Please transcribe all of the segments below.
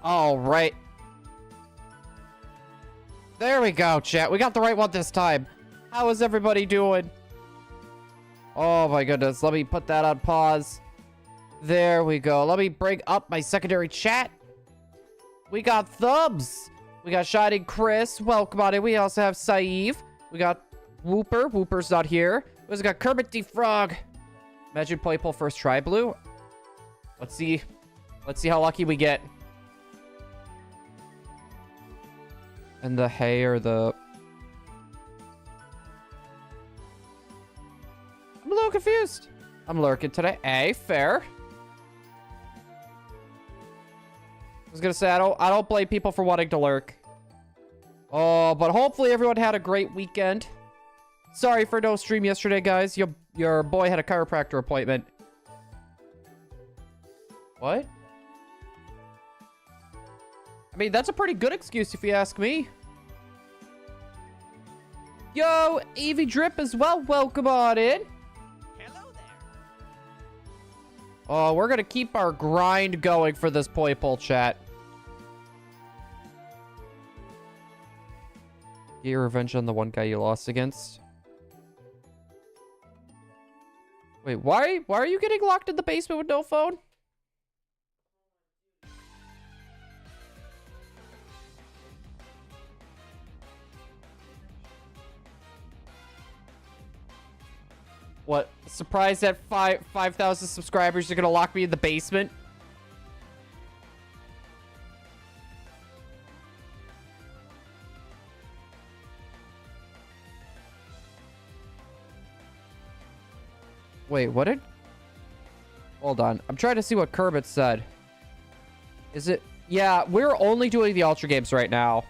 All right. There we go, chat. We got the right one this time. How is everybody doing? Oh my goodness. Let me put that on pause. There we go. Let me bring up my secondary chat. We got Thumbs. We got Shining Chris. Welcome on in. We also have Saeed. We got Whooper. Whooper's not here. We also got Kermit the Frog. Imagine Poipole first try, Blue. Let's see how lucky we get. And the hay or the... I'm a little confused. I'm lurking today. Fair. I was gonna say, I don't blame people for wanting to lurk. Oh, but hopefully everyone had a great weekend. Sorry for no stream yesterday, guys. Your boy had a chiropractor appointment. What? I mean, that's a pretty good excuse if you ask me. Yo, Evie Drip as well. Welcome on in. Hello there. Oh, we're gonna keep our grind going for this Poipole chat. Get your revenge on the one guy you lost against. Wait, why are you getting locked in the basement with no phone? What? Surprised that 5,000 subscribers are gonna lock me in the basement? Wait, what did... Hold on. I'm trying to see what Kermit said. Is it... Yeah, we're only doing the Ultra games right now.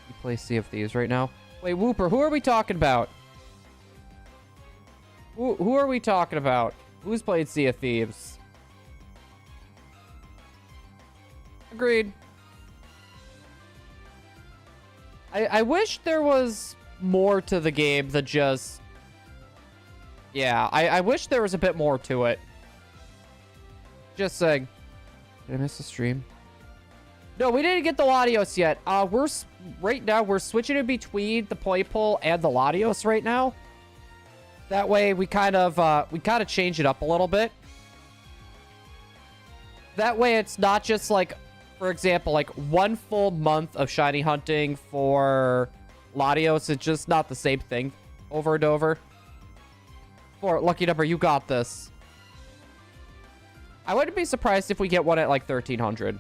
You play Sea of Thieves right now? Wait, Whooper, who are we talking about? Who are we talking about? Who's played Sea of Thieves? Agreed. I wish there was more to the game than just... Yeah, I wish there was a bit more to it. Just saying. Did I miss the stream? No, we didn't get the Latios yet. Right now, we're switching in between the Poipole and the Latios right now. That way, we kind of change it up a little bit. That way, it's not just like, for example, like 1 full month of shiny hunting for Latios. It's just not the same thing over and over. For lucky number, you got this. I wouldn't be surprised if we get one at like 1,300.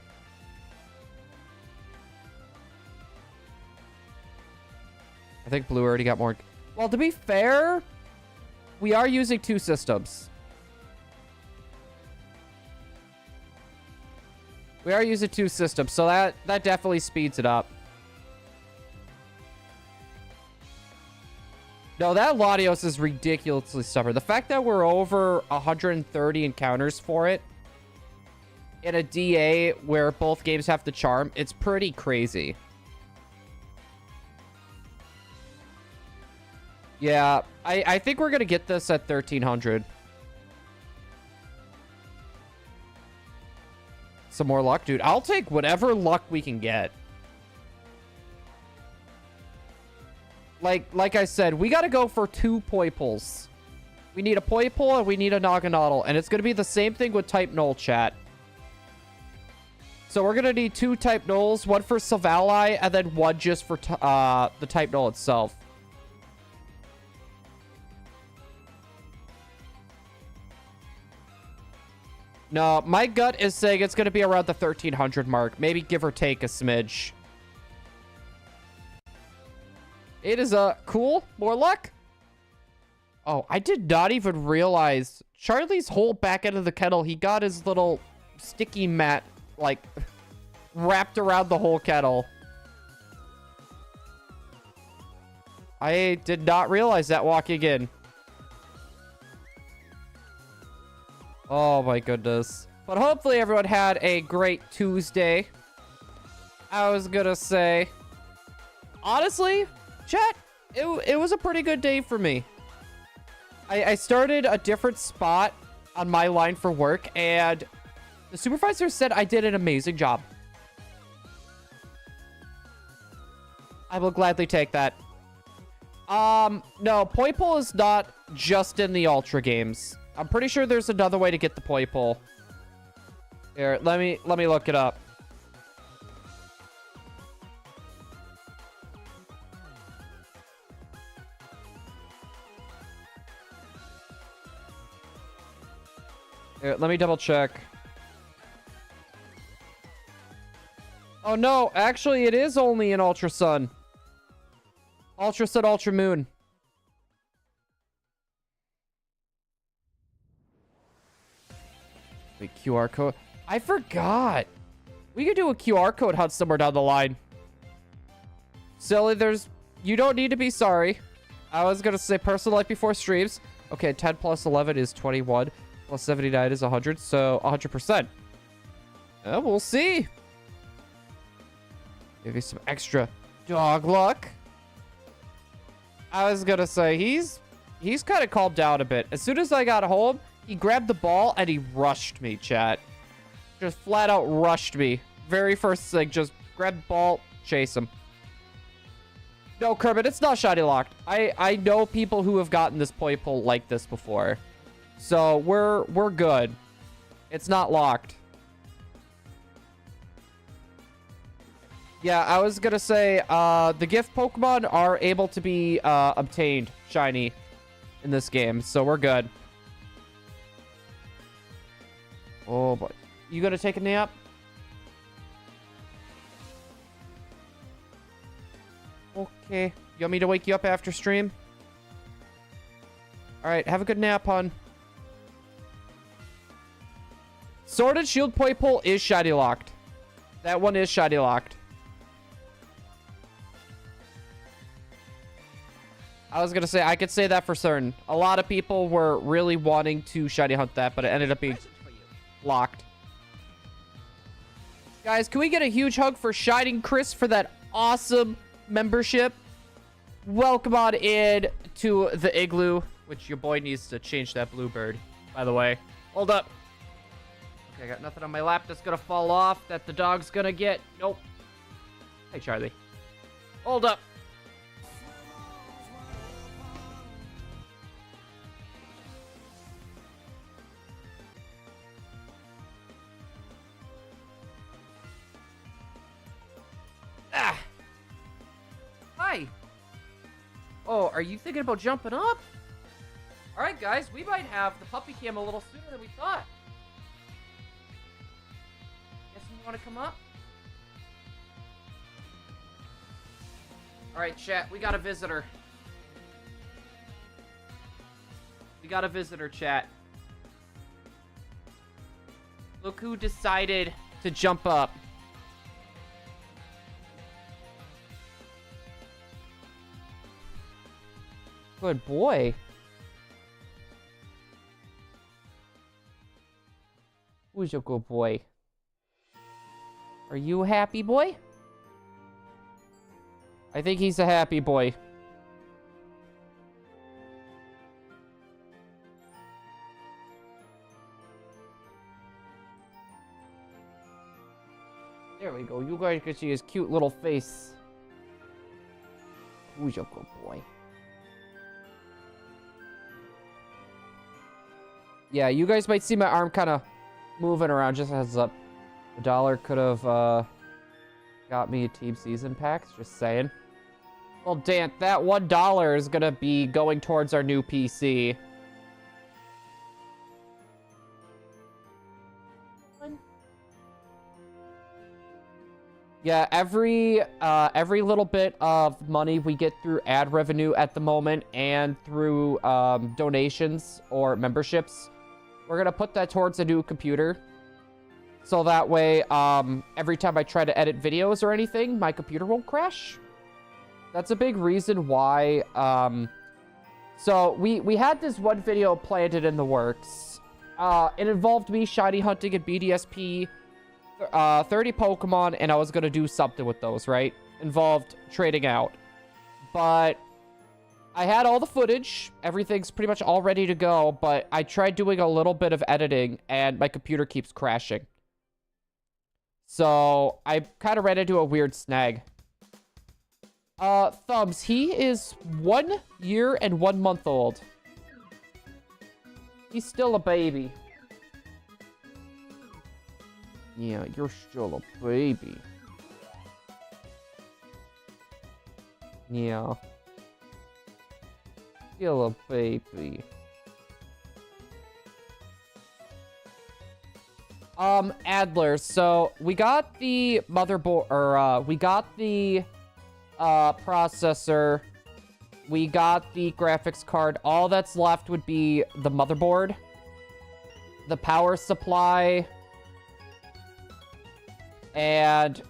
I think Blue already got more. Well, to be fair, we are using 2 systems. We are using 2 systems, so that definitely speeds it up. No, that Latios is ridiculously stubborn. The fact that we're over 130 encounters for it in a DA where both games have the charm, it's pretty crazy. Yeah, I think we're going to get this at 1,300. Some more luck, dude. I'll take whatever luck we can get. Like I said, we got to go for 2 Poipoles. We need a Poipole and we need a Naganadel. And it's going to be the same thing with Type Null, chat. So we're going to need 2 Type Nulls, 1 for Silvally, and then 1 just for the Type Null itself. No, my gut is saying it's going to be around the 1,300 mark. Maybe give or take a smidge. It is cool. More luck. Oh, I did not even realize Charlie's whole back end of the kettle, he got his little sticky mat, like, wrapped around the whole kettle. I did not realize that walking in. Oh my goodness. But hopefully everyone had a great Tuesday. I was gonna say, honestly, chat, it was a pretty good day for me. I started a different spot on my line for work, and the supervisor said I did an amazing job. I will gladly take that. No, Poipole is not just in the Ultra games. I'm pretty sure there's another way to get the Poipole. Here, let me look it up. Here, let me double check. Oh no, actually it is only in Ultra Sun. Ultra Sun, Ultra Moon. Wait, QR code. I forgot. We could do a QR code hunt somewhere down the line. Silly, you don't need to be sorry. I was gonna say personal life before streams. Okay, 10 plus 11 is 21. Plus 79 is 100, so 100%. We'll see. Maybe some extra dog luck. I was gonna say, he's kind of calmed down a bit. As soon as I got home, he grabbed the ball and he rushed me, chat. Just flat out rushed me. Very first thing, just grab the ball, chase him. No, Kermit, it's not shiny locked. I know people who have gotten this Poipole like this before. So we're good. It's not locked. Yeah, I was gonna say, the gift Pokemon are able to be obtained shiny in this game, so we're good. Oh boy. You gonna take a nap? Okay. You want me to wake you up after stream? Alright, have a good nap, hon. Sword and Shield Poipole is shiny locked. That one is shiny locked. I was gonna say, I could say that for certain. A lot of people were really wanting to shiny hunt that, but it ended up being locked. Guys, can we get a huge hug for Shining Chris for that awesome membership? Welcome on in to the igloo, which your boy needs to change that bluebird, by the way. Hold up. Okay, I got nothing on my lap that's gonna fall off that the dog's gonna get. Nope. Hey, Charlie. Hold up. Ah. Hi. Oh, are you thinking about jumping up? All right, guys, we might have the puppy cam a little sooner than we thought. Guess you want to come up? All right, chat, we got a visitor. We got a visitor, chat. Look who decided to jump up. Good boy. Who's your good boy? Are you a happy boy? I think he's a happy boy. There we go. You guys can see his cute little face. Who's your good boy? Yeah, you guys might see my arm kind of moving around. Just a heads up. The dollar could have got me a team season packs. Just saying. Well, Dan, that $1 is gonna be going towards our new PC. Yeah, every little bit of money we get through ad revenue at the moment and through donations or memberships, we're gonna put that towards a new computer. So that way, every time I try to edit videos or anything, my computer won't crash. That's a big reason why. So we had this one video planted in the works. It involved me shiny hunting at BDSP, 30 Pokemon, and I was gonna do something with those, right? Involved trading out. But I had all the footage. Everything's pretty much all ready to go, but I tried doing a little bit of editing, and my computer keeps crashing. So, I kind of ran into a weird snag. Thumbs, he is 1 year and 1 month old. He's still a baby. Yeah, you're still a baby. Yeah. Still a baby. Adler, so we got the motherboard, or, we got the, processor. We got the graphics card. All that's left would be the motherboard, the power supply, and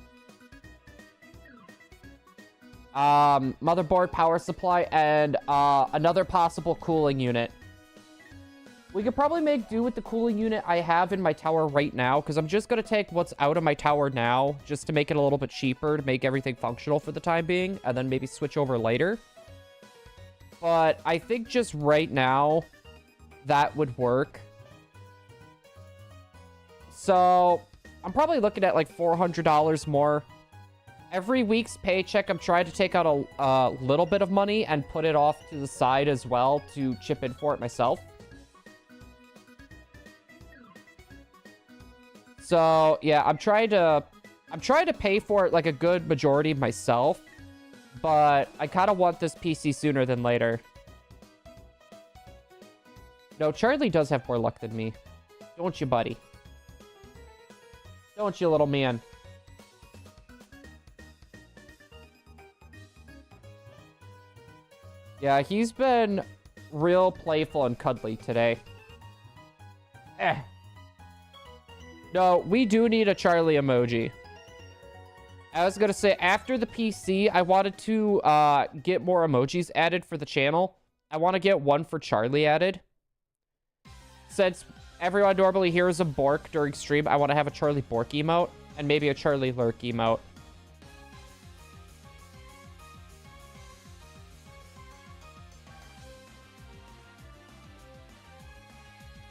motherboard, power supply, and another possible cooling unit. We could probably make do with the cooling unit I have in my tower right now, because I'm just going to take what's out of my tower now, just to make it a little bit cheaper, to make everything functional for the time being, and then maybe switch over later. But I think just right now, that would work. So, I'm probably looking at like $400 more. Every week's paycheck, I'm trying to take out a little bit of money and put it off to the side as well to chip in for it myself. So, yeah, I'm trying to pay for it like a good majority myself, but I kind of want this PC sooner than later. No, Charlie does have more luck than me. Don't you, buddy? Don't you, little man? Yeah, he's been real playful and cuddly today. No, we do need a Charlie emoji. I was gonna say, after the PC, I wanted to get more emojis added for the channel. I want to get one for Charlie added. Since everyone normally hears a Bork during stream, I want to have a Charlie Bork emote, and maybe a Charlie Lurk emote.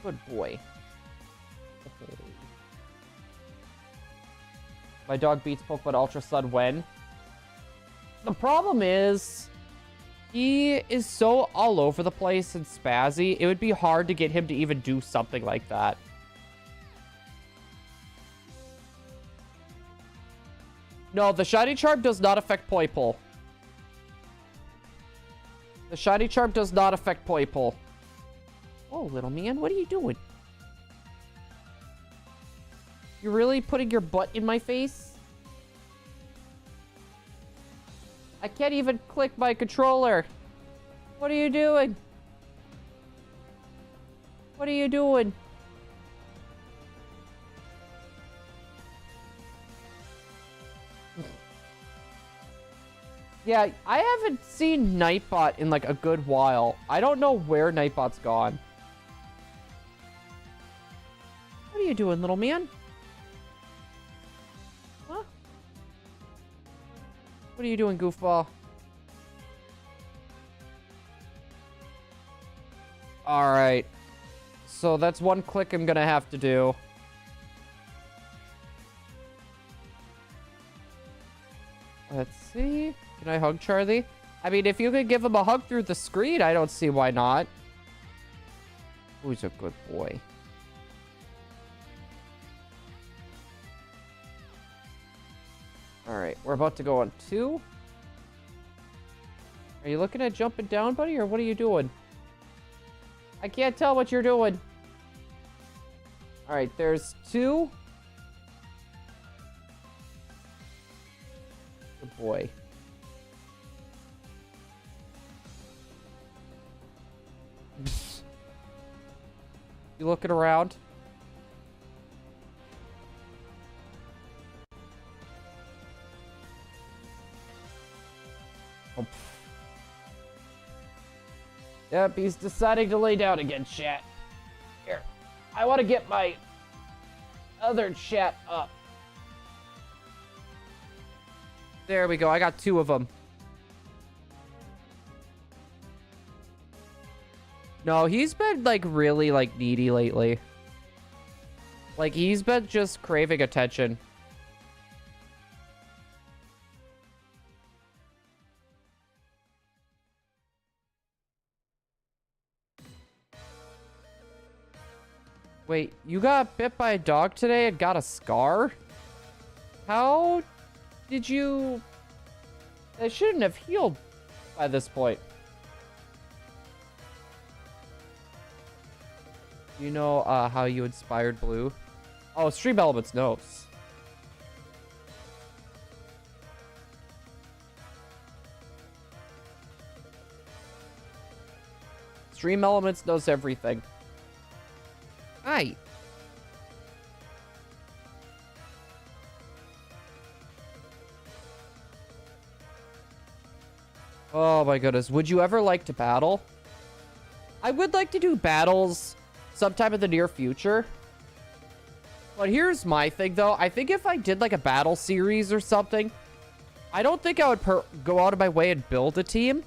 Good boy. My dog beats Pokemon Ultra Sun when? The problem is, he is so all over the place and spazzy, it would be hard to get him to even do something like that. No, the Shiny Charm does not affect Poipole. The Shiny Charm does not affect Poipole. Oh, little man, what are you doing? You're really putting your butt in my face? I can't even click my controller. What are you doing? What are you doing? Yeah, I haven't seen Nightbot in like a good while. I don't know where Nightbot's gone. What are you doing, little man? Huh? What are you doing, goofball? Alright. So that's one click I'm gonna have to do. Let's see. Can I hug Charlie? I mean, if you could give him a hug through the screen, I don't see why not. Who's a good boy? Alright, we're about to go on 2. Are you looking at jumping down, buddy, or what are you doing? I can't tell what you're doing. Alright, there's 2. Good boy. You looking around? Oh. Yep, he's deciding to lay down again, chat. Here, I want to get my other chat up. There we go, I got 2 of them. No, he's been, like, really, like, needy lately. Like, he's been just craving attention. Wait, you got bit by a dog today and got a scar? How did you... That shouldn't have healed by this point. You know how you inspired Blue? Oh, Stream Elements knows. Stream Elements knows everything. Hi. Oh my goodness. Would you ever like to battle? I would like to do battles sometime in the near future. But here's my thing, though. I think if I did, like, a battle series or something, I don't think I would go out of my way and build a team.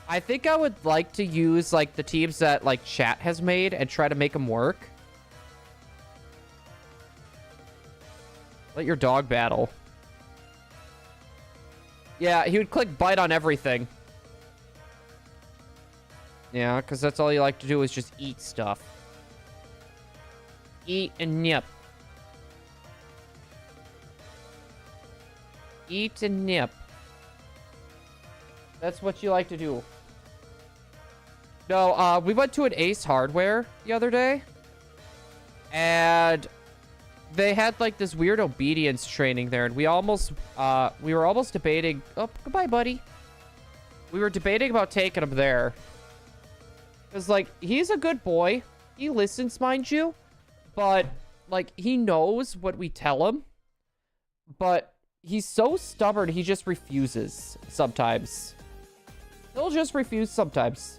I think I would like to use, like, the teams that, like, chat has made and try to make them work. Let your dog battle. Yeah, he would click bite on everything. Yeah, because that's all you like to do is just eat stuff. Eat and nip. Eat and nip. That's what you like to do. No, we went to an Ace Hardware the other day. And they had, like, this weird obedience training there. And we were almost debating... Oh, goodbye, buddy. We were debating about taking him there. Because, like, he's a good boy. He listens, mind you. But, like, he knows what we tell him. But he's so stubborn, he just refuses sometimes. He'll just refuse sometimes.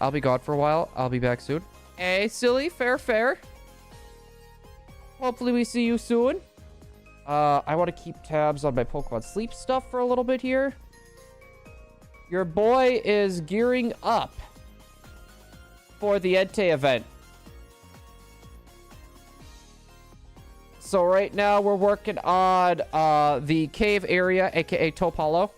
I'll be gone for a while. I'll be back soon. Hey, silly. Fair, fair. Hopefully we see you soon. I want to keep tabs on my Pokemon Sleep stuff for a little bit here. Your boy is gearing up for the Entei event. So right now we're working on the cave area, aka Topalo.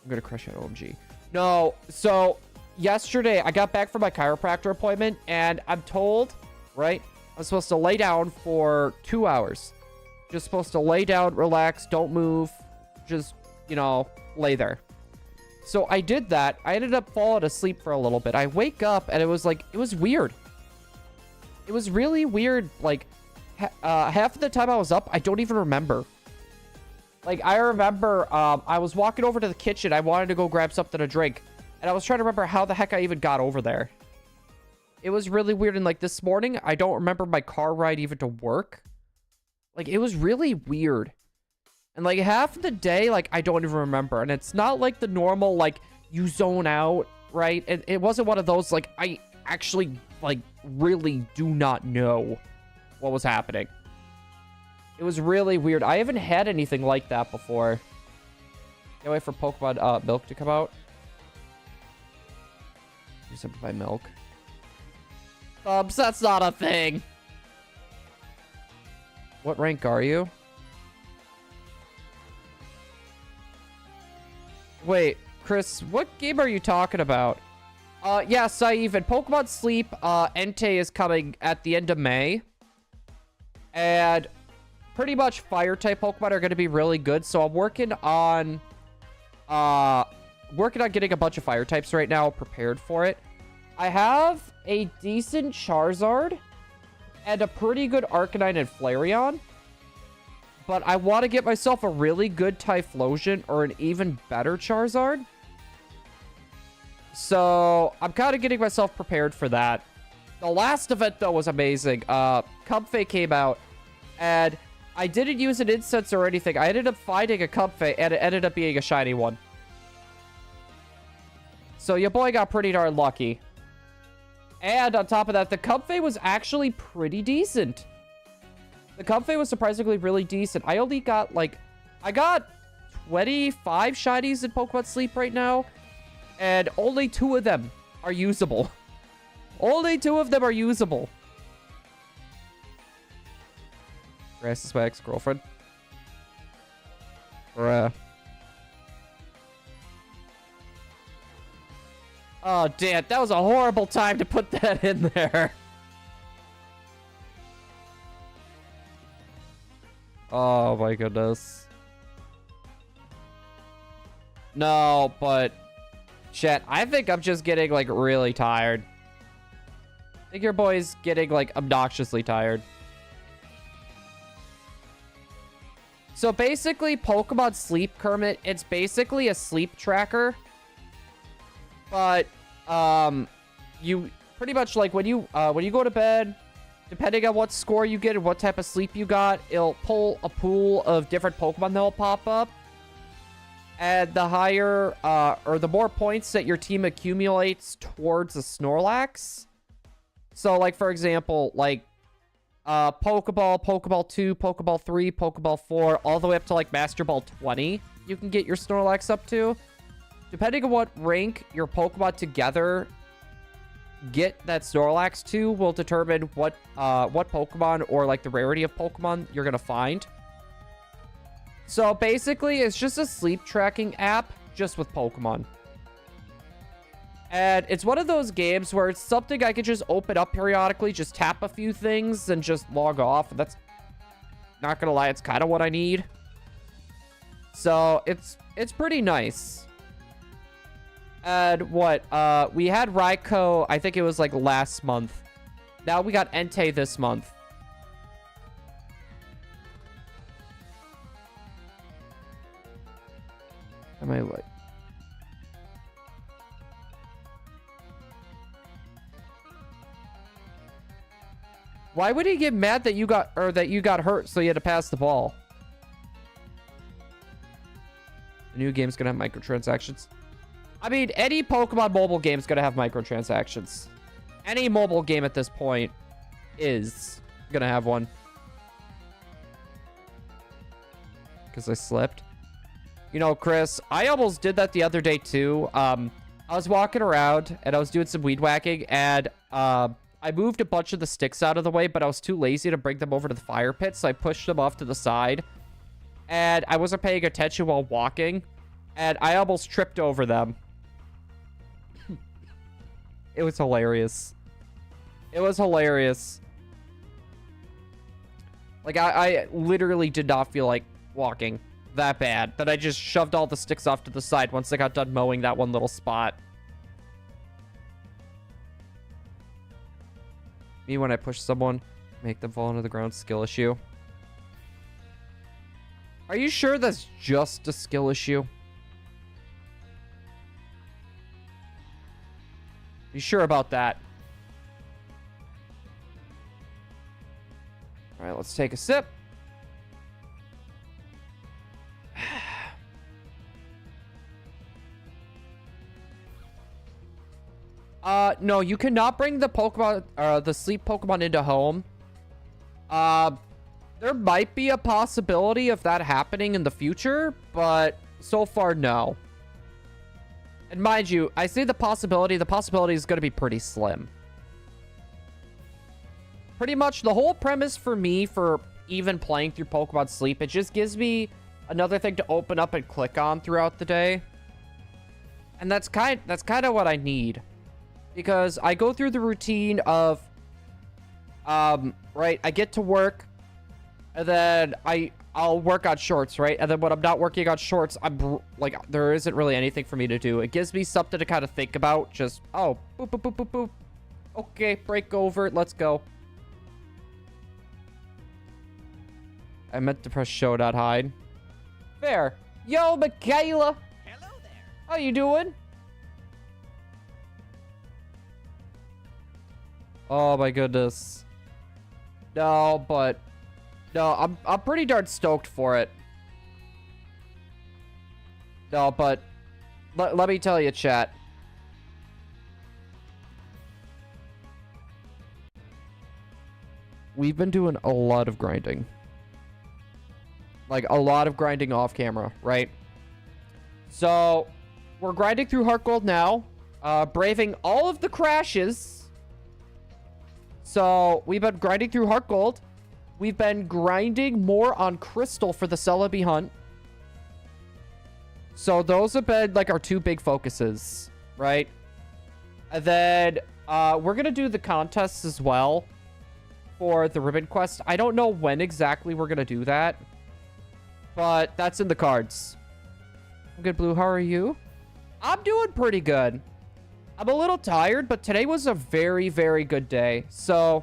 I'm gonna crush that OMG. No, so yesterday I got back from my chiropractor appointment and I'm told, right, I'm supposed to lay down for 2 hours. Just supposed to lay down, relax, don't move, just, you know, lay there. So I did that. I ended up falling asleep for a little bit. I wake up and it was like, it was weird. It was really weird. Like, half of the time I was up, I don't even remember. Like, I remember I was walking over to the kitchen. I wanted to go grab something to drink. And I was trying to remember how the heck I even got over there. It was really weird. And, like, this morning, I don't remember my car ride even to work. Like, it was really weird. And, like, half of the day, like, I don't even remember. And it's not, like, the normal, like, you zone out, right? It wasn't one of those, like, I actually, like, really do not know what was happening. It was really weird. I haven't had anything like that before. Can't wait for Pokemon Milk to come out. Do something by Milk. That's not a thing. What rank are you? Wait, Chris, what game are you talking about? Yeah, Saif, and Pokemon Sleep, Entei is coming at the end of May. And pretty much Fire-type Pokemon are going to be really good, so I'm working on getting a bunch of Fire-types right now, prepared for it. I have a decent Charizard and a pretty good Arcanine and Flareon. But I want to get myself a really good Typhlosion or an even better Charizard. So I'm kind of getting myself prepared for that. The last event, though, was amazing. Comfey came out, and I didn't use an incense or anything. I ended up finding a Comfey, and it ended up being a shiny one. So your boy got pretty darn lucky. And on top of that, the Comfey was actually pretty decent. The Comfey was surprisingly really decent. I only got, like... I got 25 shinies in Pokemon Sleep right now, and only 2 of them are usable. Only 2 of them are usable. Grass is my ex-girlfriend. Bruh. Oh, damn. That was a horrible time to put that in there. Oh, my goodness. No, but... Chat, I think I'm just getting, like, really tired. I think your boy's getting, like, obnoxiously tired. So, basically, Pokemon Sleep, Kermit, it's basically a sleep tracker. But, you pretty much, like, when you go to bed, depending on what score you get and what type of sleep you got, it'll pull a pool of different Pokemon that will pop up. And the higher, or the more points that your team accumulates towards a Snorlax. So, like, for example, like, Pokeball, Pokeball 2, Pokeball 3, Pokeball 4, all the way up to, like, Master Ball 20, you can get your Snorlax up to. Depending on what rank your Pokemon together get that Snorlax to will determine what Pokemon or, like, the rarity of Pokemon you're gonna find. So basically, it's just a sleep tracking app, just with Pokemon. And it's one of those games where it's something I could just open up periodically, just tap a few things, and just log off. That's, not gonna lie, it's kind of what I need. So, it's pretty nice. And what, we had Raikou, I think it was like last month. Now we got Entei this month. Am I like... Why would he get mad that you got hurt, so you had to pass the ball? The new game's gonna have microtransactions. I mean, any Pokemon mobile game's gonna have microtransactions. Any mobile game at this point is gonna have one. Because I slipped. You know, Chris, I almost did that the other day, too. I was walking around, and I was doing some weed whacking, and I moved a bunch of the sticks out of the way, but I was too lazy to bring them over to the fire pit, so I pushed them off to the side. And I wasn't paying attention while walking, and I almost tripped over them. It was hilarious. It was hilarious. Like, I literally did not feel like walking that bad, that I just shoved all the sticks off to the side once I got done mowing that one little spot. Me when I push someone, make them fall into the ground, skill issue. Are you sure that's just a skill issue? You sure about that? All right, let's take a sip. No, you cannot bring the Pokemon, the sleep Pokemon into home. There might be a possibility of that happening in the future, but so far, no. And mind you, I say the possibility is going to be pretty slim. Pretty much the whole premise for me for even playing through Pokemon Sleep, it just gives me another thing to open up and click on throughout the day. And that's kind of what I need. Because I go through the routine of, right, I get to work, and then I'll work on shorts, right? And then when I'm not working on shorts, like, there isn't really anything for me to do. It gives me something to kind of think about. Just, oh, boop, boop, boop, boop, boop. Okay, break over, let's go. I meant to press show, not hide. Fair. Yo, Michaela. Hello there. How you doing? Oh my goodness. No, but no, I'm pretty darn stoked for it. No, but let me tell you, chat. We've been doing a lot of grinding. Like, a lot of grinding off camera, right? So we're grinding through Heart Gold now, braving all of the crashes. So we've been grinding through Heart Gold. We've been grinding more on Crystal for the Celebi hunt. So those have been like our two big focuses, right? And then we're going to do the contests as well for the Ribbon Quest. I don't know when exactly we're going to do that, but that's in the cards. I'm good, Blue. How are you? I'm doing pretty good. I'm a little tired, but today was a very, very good day. So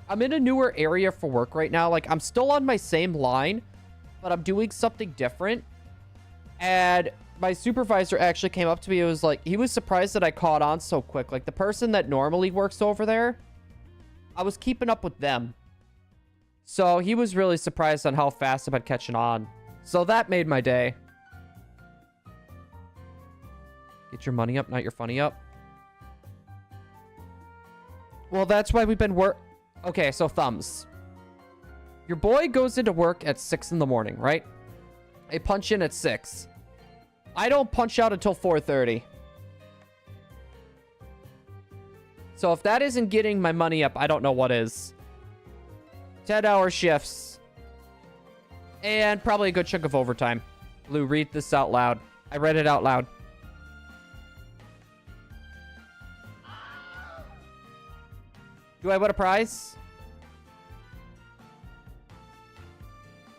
I'm in a newer area for work right now. Like, I'm still on my same line, but I'm doing something different. And my supervisor actually came up to me. It was like, he was surprised that I caught on so quick. Like, the person that normally works over there, I was keeping up with them. So he was really surprised on how fast I've been catching on. So that made my day. Get your money up, not your funny up. Well, that's why we've been Okay, so thumbs. Your boy goes into work at 6 in the morning, right? I punch in at 6. I don't punch out until 4:30. So if that isn't getting my money up, I don't know what is. 10-hour shifts. And probably a good chunk of overtime. Blue, read this out loud. I read it out loud. Do I win a prize?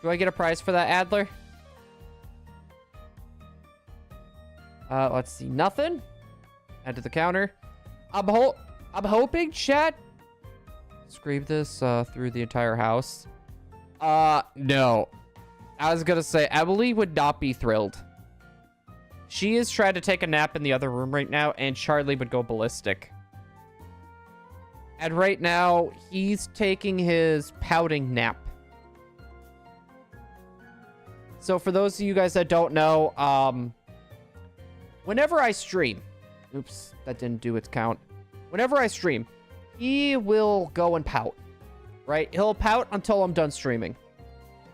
Do I get a prize for that, Adler? Let's see. Nothing. Add to the counter. I'm hoping, chat. Scrape this through the entire house. No. I was gonna say, Emily would not be thrilled. She is trying to take a nap in the other room right now, and Charlie would go ballistic. And right now, he's taking his pouting nap. So for those of you guys that don't know, whenever I stream... Oops, that didn't do its count. Whenever I stream, he will go and pout, right? He'll pout until I'm done streaming.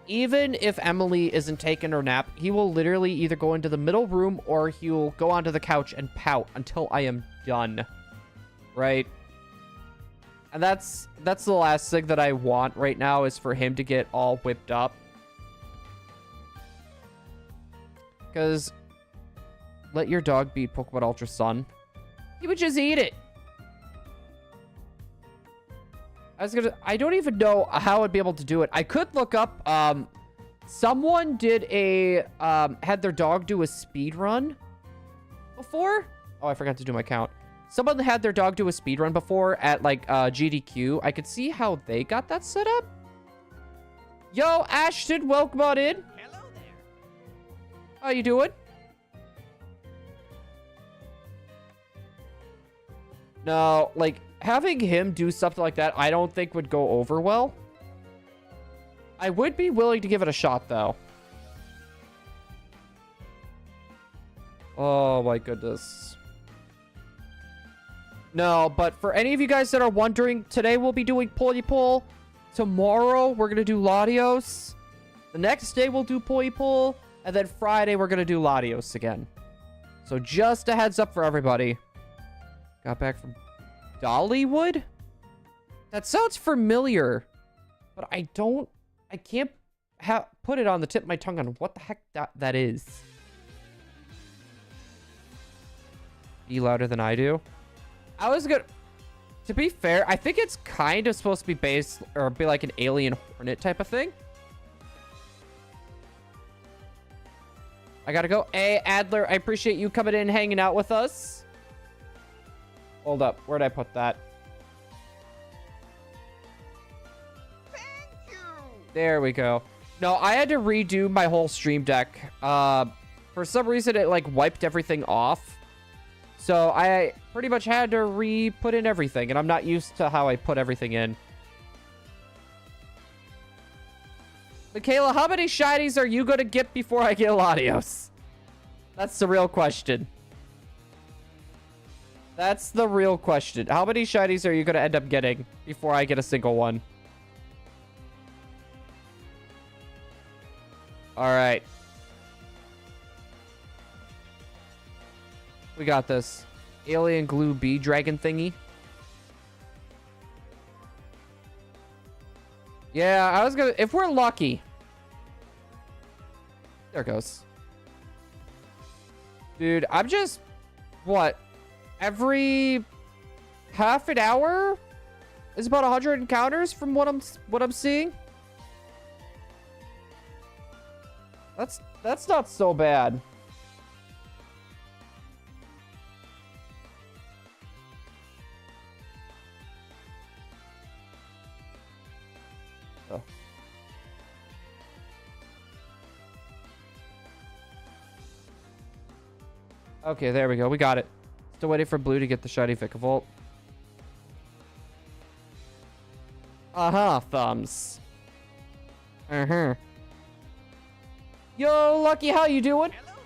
Even if Emily isn't taking her nap, he will literally either go into the middle room or he'll go onto the couch and pout until I am done, right? And that's the last thing that I want right now, is for him to get all whipped up. Because let your dog beat Pokemon Ultra Sun. He would just eat it. I don't even know how I'd be able to do it. I could look up, someone did had their dog do a speed run before. Oh, I forgot to do my count. Someone had their dog do a speed run before at, like, GDQ. I could see how they got that set up. Yo, Ashton, welcome on in. Hello there. How you doing? No, like, having him do something like that, I don't think would go over well. I would be willing to give it a shot, though. Oh, my goodness. No, but for any of you guys that are wondering, today we'll be doing Poipole. Tomorrow, we're going to do Latios. The next day, we'll do Poipole. And then Friday, we're going to do Latios again. So just a heads up for everybody. Got back from Dollywood? That sounds familiar. But I can't put it on the tip of my tongue on what the heck that is. Be louder than I do. I was gonna... To be fair, I think it's kind of supposed to be based, or be like an alien hornet type of thing. I gotta go. Hey, Adler, I appreciate you coming in and hanging out with us. Hold up. Where'd I put that? Thank you. There we go. No, I had to redo my whole stream deck. For some reason, it, like, wiped everything off. So I pretty much had to re-put in everything, and I'm not used to how I put everything in. Michaela, how many shinies are you going to get before I get Latios? That's the real question. That's the real question. How many shinies are you going to end up getting before I get a single one? All right. We got this. Alien glue bee dragon thingy. Yeah, I was gonna... If we're lucky... There it goes. Dude, I'm just... What? Every... half an hour? Is about 100 encounters from what I'm seeing? That's not so bad. Oh. Okay, there we go. We got it. Still waiting for Blue to get the shiny Vikavolt. Uh-huh, thumbs. Uh-huh. Yo, Lucky, how you doing? Hello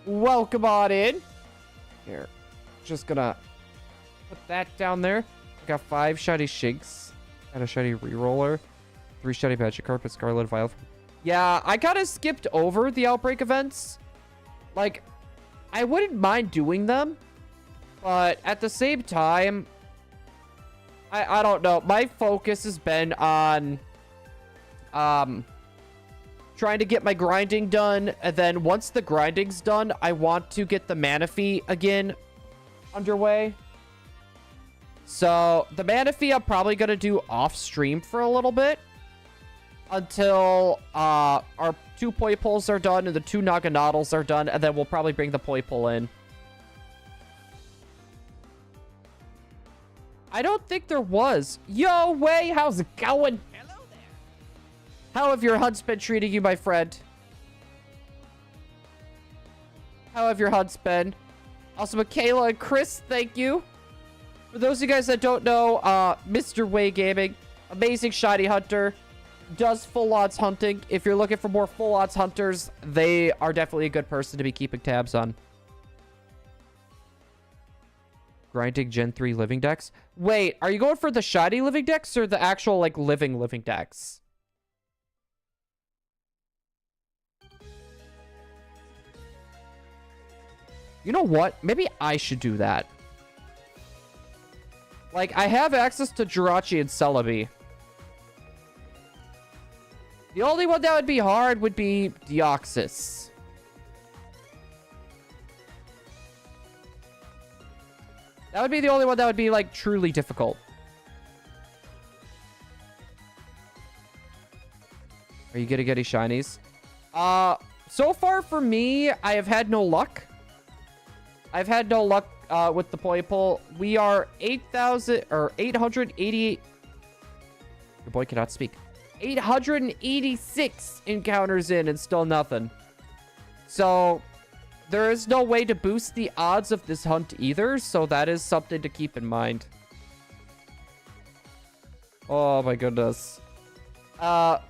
there. Welcome on in. Here. Just gonna put that down there. Got 5 shiny Shinx. Got a shiny Reroller. 3 shiny Magikarp and Scarlet And Violet. Yeah, I kind of skipped over the Outbreak events. Like, I wouldn't mind doing them. But at the same time... I don't know. My focus has been on... trying to get my grinding done, and then once the grinding's done, I want to get the Manaphy again underway. So the Manaphy I'm probably gonna do off stream for a little bit until our 2 Poipoles are done and the 2 Naganadals are done, and then we'll probably bring the Poipole in. I don't think there was. Yo, Way, how's it going? How have your hunts been treating you, my friend? How have your hunts been? Also, Michaela and Chris, thank you. For those of you guys that don't know, Mr. Way Gaming, amazing shiny hunter, does full odds hunting. If you're looking for more full odds hunters, they are definitely a good person to be keeping tabs on. Grinding Gen 3 living decks? Wait, are you going for the shiny living decks or the actual, like, living decks? You know what? Maybe I should do that. Like, I have access to Jirachi and Celebi. The only one that would be hard would be Deoxys. That would be the only one that would be, like, truly difficult. Are you gonna get any shinies? So far for me, I have had no luck. I've had no luck with the Poipole. We are 8,000 or 888. Your boy cannot speak. 886 encounters in and still nothing. So there is no way to boost the odds of this hunt either. So that is something to keep in mind. Oh my goodness.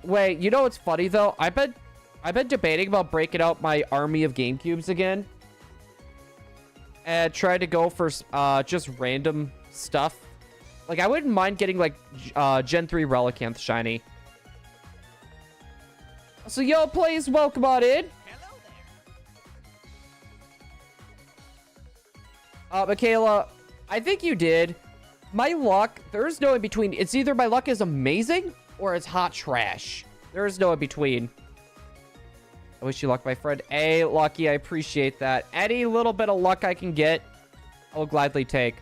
Wait, you know what's funny though? I've been debating about breaking out my army of GameCubes again. And try to go for just random stuff. Like, I wouldn't mind getting, like, Gen 3 Relicanth shiny. So, yo, please welcome on in. Hello there. Michaela, I think you did. My luck, there's no in between. It's either my luck is amazing or it's hot trash. There is no in between. I wish you luck, my friend. Hey, Lucky, I appreciate that. Any little bit of luck I can get, I will gladly take.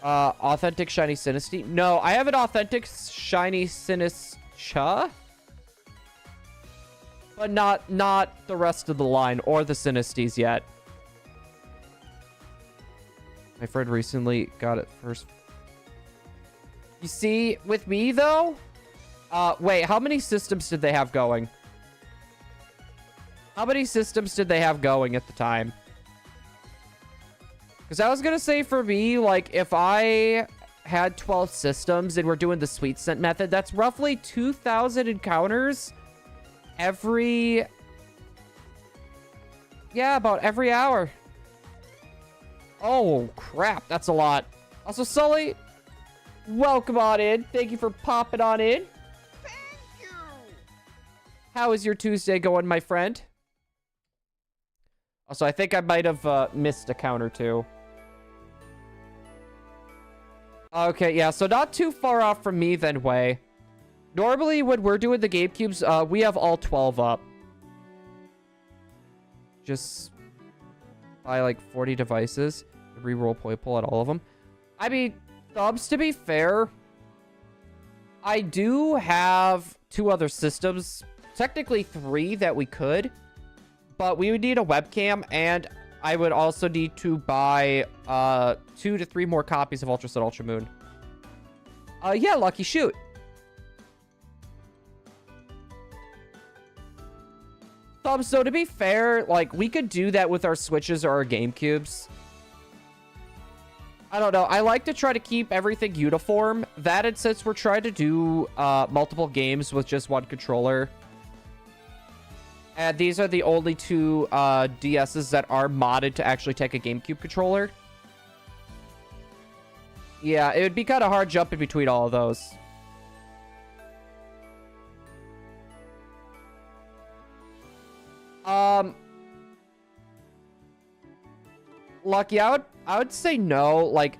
Authentic Shiny Sinistea? No, I have an Authentic Shiny Sinistea. But not the rest of the line or the Sinestees yet. My friend recently got it first. You see, with me, though... wait, how many systems did they have going? How many systems did they have going at the time? Because I was going to say for me, like, if I had 12 systems and we're doing the sweet scent method, that's roughly 2,000 encounters every... Yeah, about every hour. Oh, crap. That's a lot. Also, Sully, welcome on in. Thank you for popping on in. Thank you. How is your Tuesday going, my friend? Also, I think I might have missed a count or two. Okay, yeah, so not too far off from me then, Way. Normally, when we're doing the GameCubes, we have all 12 up. Just buy like 40 devices. Reroll Poipole at all of them. I mean, Thumbs, to be fair, I do have 2 other systems. Technically 3 that we could. But we would need a webcam, and I would also need to buy 2 to 3 more copies of Ultra Sun Ultra Moon. Yeah, Lucky, shoot. So to be fair, like, we could do that with our Switches or our GameCubes. I don't know. I like to try to keep everything uniform. That, and since we're trying to do multiple games with just one controller. And these are the only 2 DSs that are modded to actually take a GameCube controller. Yeah, it would be kind of hard jumping between all of those. Lucky, I would say no. Like,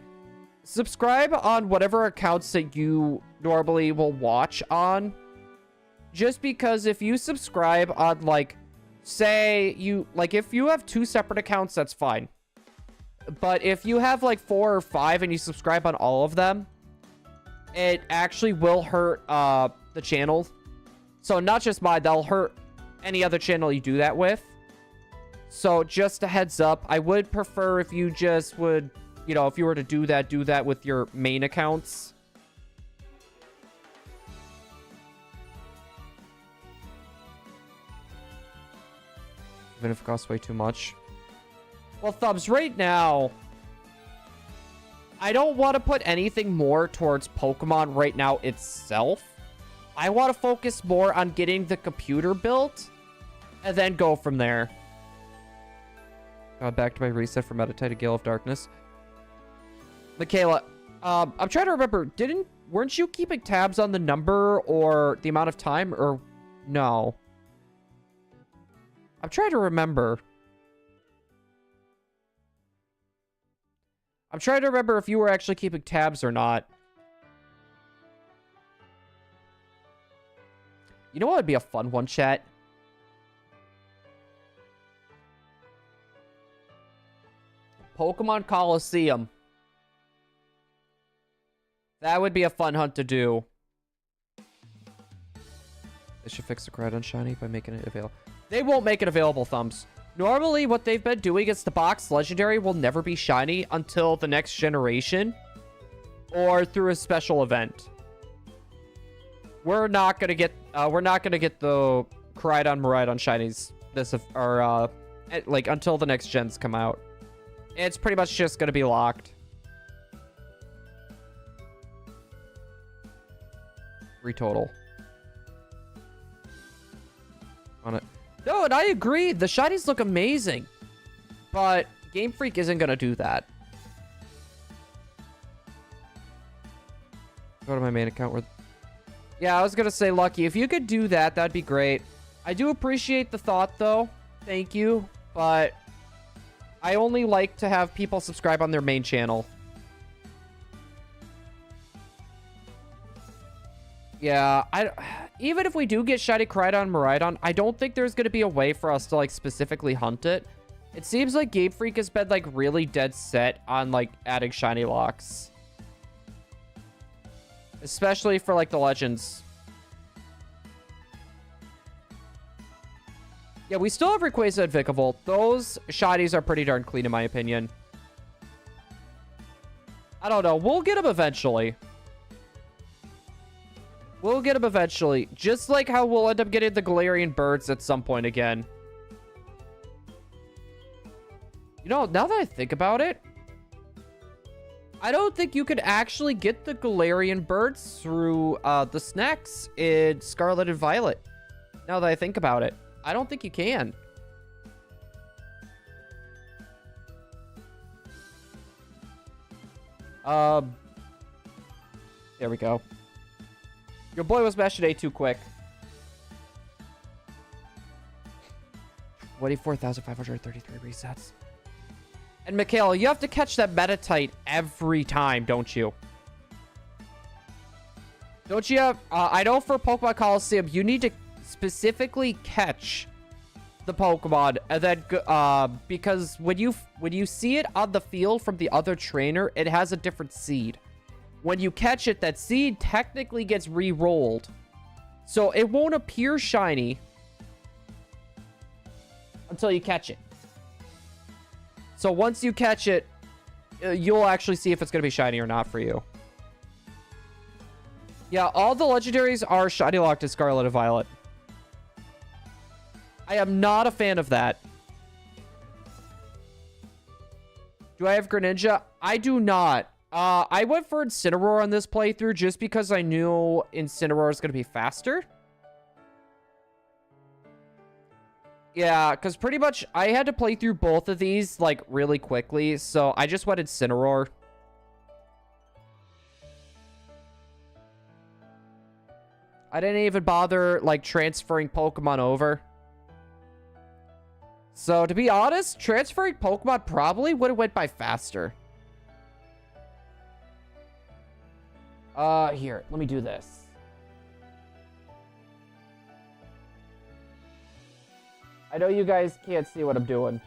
subscribe on whatever accounts that you normally will watch on. Just because if you subscribe on, like, say you, like, if you have 2 separate accounts, that's fine. But if you have, like, 4 or 5 and you subscribe on all of them, it actually will hurt the channel. So not just mine, that'll hurt any other channel you do that with. So just a heads up, I would prefer if you just would, you know, if you were to do that with your main accounts. Even if it costs way too much. Well, Thumbs, right now, I don't want to put anything more towards Pokemon right now itself. I want to focus more on getting the computer built and then go from there. Back to my reset for Meditated Gale of Darkness. Michaela, I'm trying to remember. Weren't you keeping tabs on the number or the amount of time, or no? I'm trying to remember. I'm trying to remember if you were actually keeping tabs or not. You know what would be a fun one, chat? Pokemon Coliseum. That would be a fun hunt to do. They should fix the crowd on Shiny by making it available. They won't make it available, Thumbs. Normally, what they've been doing is the box Legendary will never be Shiny until the next generation or through a special event. We're not gonna get the Koraidon Miraidon Shinies like until the next gens come out. It's pretty much just gonna be locked. Retotal. On it. No, and I agree. The shinies look amazing. But Game Freak isn't gonna do that. Go to my main account where... Yeah, I was gonna say, Lucky, if you could do that, that'd be great. I do appreciate the thought, though. Thank you. But I only like to have people subscribe on their main channel. Yeah, even if we do get Shiny Koraidon Miraidon, I don't think there's going to be a way for us to, like, specifically hunt it. It seems like Game Freak has been, like, really dead set on, like, adding Shiny Locks. Especially for, like, the Legends. Yeah, we still have Rayquaza and Vikavolt. Those Shinies are pretty darn clean, in my opinion. I don't know. We'll get them eventually. We'll get them eventually. Just like how we'll end up getting the Galarian birds at some point again. You know, now that I think about it, I don't think you could actually get the Galarian birds through the snacks in Scarlet and Violet. Now that I think about it. I don't think you can. There we go. Your boy was mashed today too quick. 24,533 resets. And Michaela, you have to catch that Metatite every time, don't you? Don't you have... I know for Pokemon Coliseum, you need to specifically catch the Pokemon, and then because when you see it on the field from the other trainer, it has a different seed. When you catch it, that seed technically gets re-rolled, so it won't appear shiny until you catch it. So once you catch it, you'll actually see if it's going to be shiny or not for you. Yeah, all the legendaries are shiny locked to Scarlet and Violet. I am not a fan of that. Do I have Greninja? I do not. I went for Incineroar on this playthrough just because I knew Incineroar is going to be faster. Yeah, because pretty much I had to play through both of these, like, really quickly. So I just went Incineroar. I didn't even bother, like, transferring Pokemon over. So, to be honest, transferring Pokemon probably would have went by faster. Here, let me do this. I know you guys can't see what I'm doing.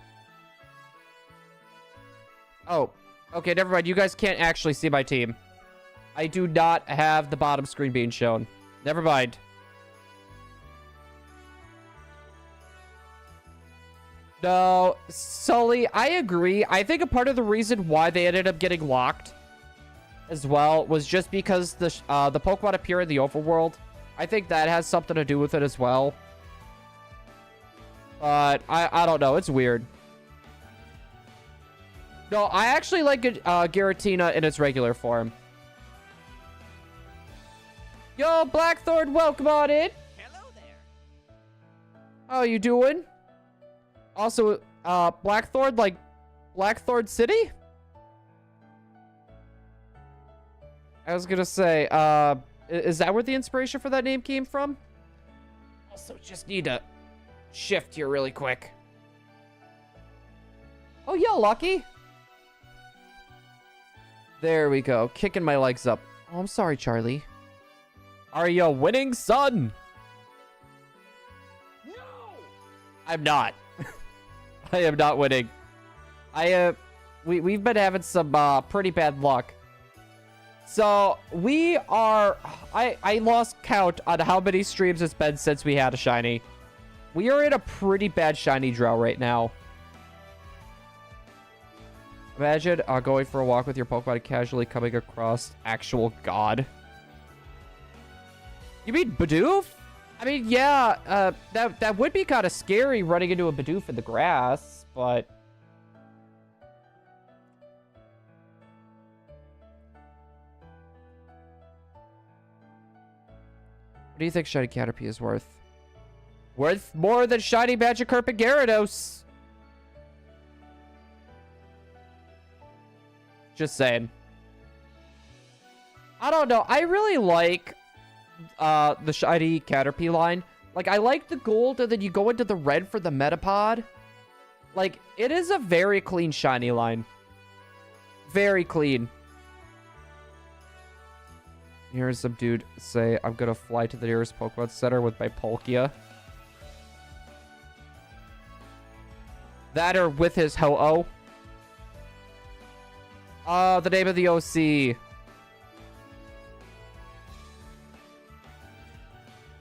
Oh, okay, never mind. You guys can't actually see my team. I do not have the bottom screen being shown. Never mind. No, Sully, I agree. I think a part of the reason why they ended up getting locked as well was just because the Pokemon appear in the overworld. I think that has something to do with it as well. But I don't know. It's weird. No, I actually like Giratina in its regular form. Yo, Blackthorn, welcome on in. Hello there. How you doing? Also, Blackthorn, like Blackthorn City? I was gonna say, is that where the inspiration for that name came from? Also, just need to shift here really quick. Oh, yeah, Lucky. There we go. Kicking my legs up. Oh, I'm sorry, Charlie. Are you winning, son? No. I'm not. I am not winning. We've been having some pretty bad luck. So we are. I lost count on how many streams it's been since we had a shiny. We are in a pretty bad shiny drought right now. Imagine going for a walk with your Pokemon and casually coming across actual God. You mean Bidoof? I mean, yeah, that would be kind of scary running into a Bidoof in the grass, but... What do you think Shiny Caterpie is worth? Worth more than Shiny Magikarp and Gyarados! Just saying. I don't know. I really like the Shiny Caterpie line. Like, I like the gold, and then you go into the red for the Metapod. Like, it is a very clean shiny line. Very clean. Here's some dude say, I'm gonna fly to the nearest Pokemon Center with my Palkia. That or with his Ho-Oh. The name of the OC.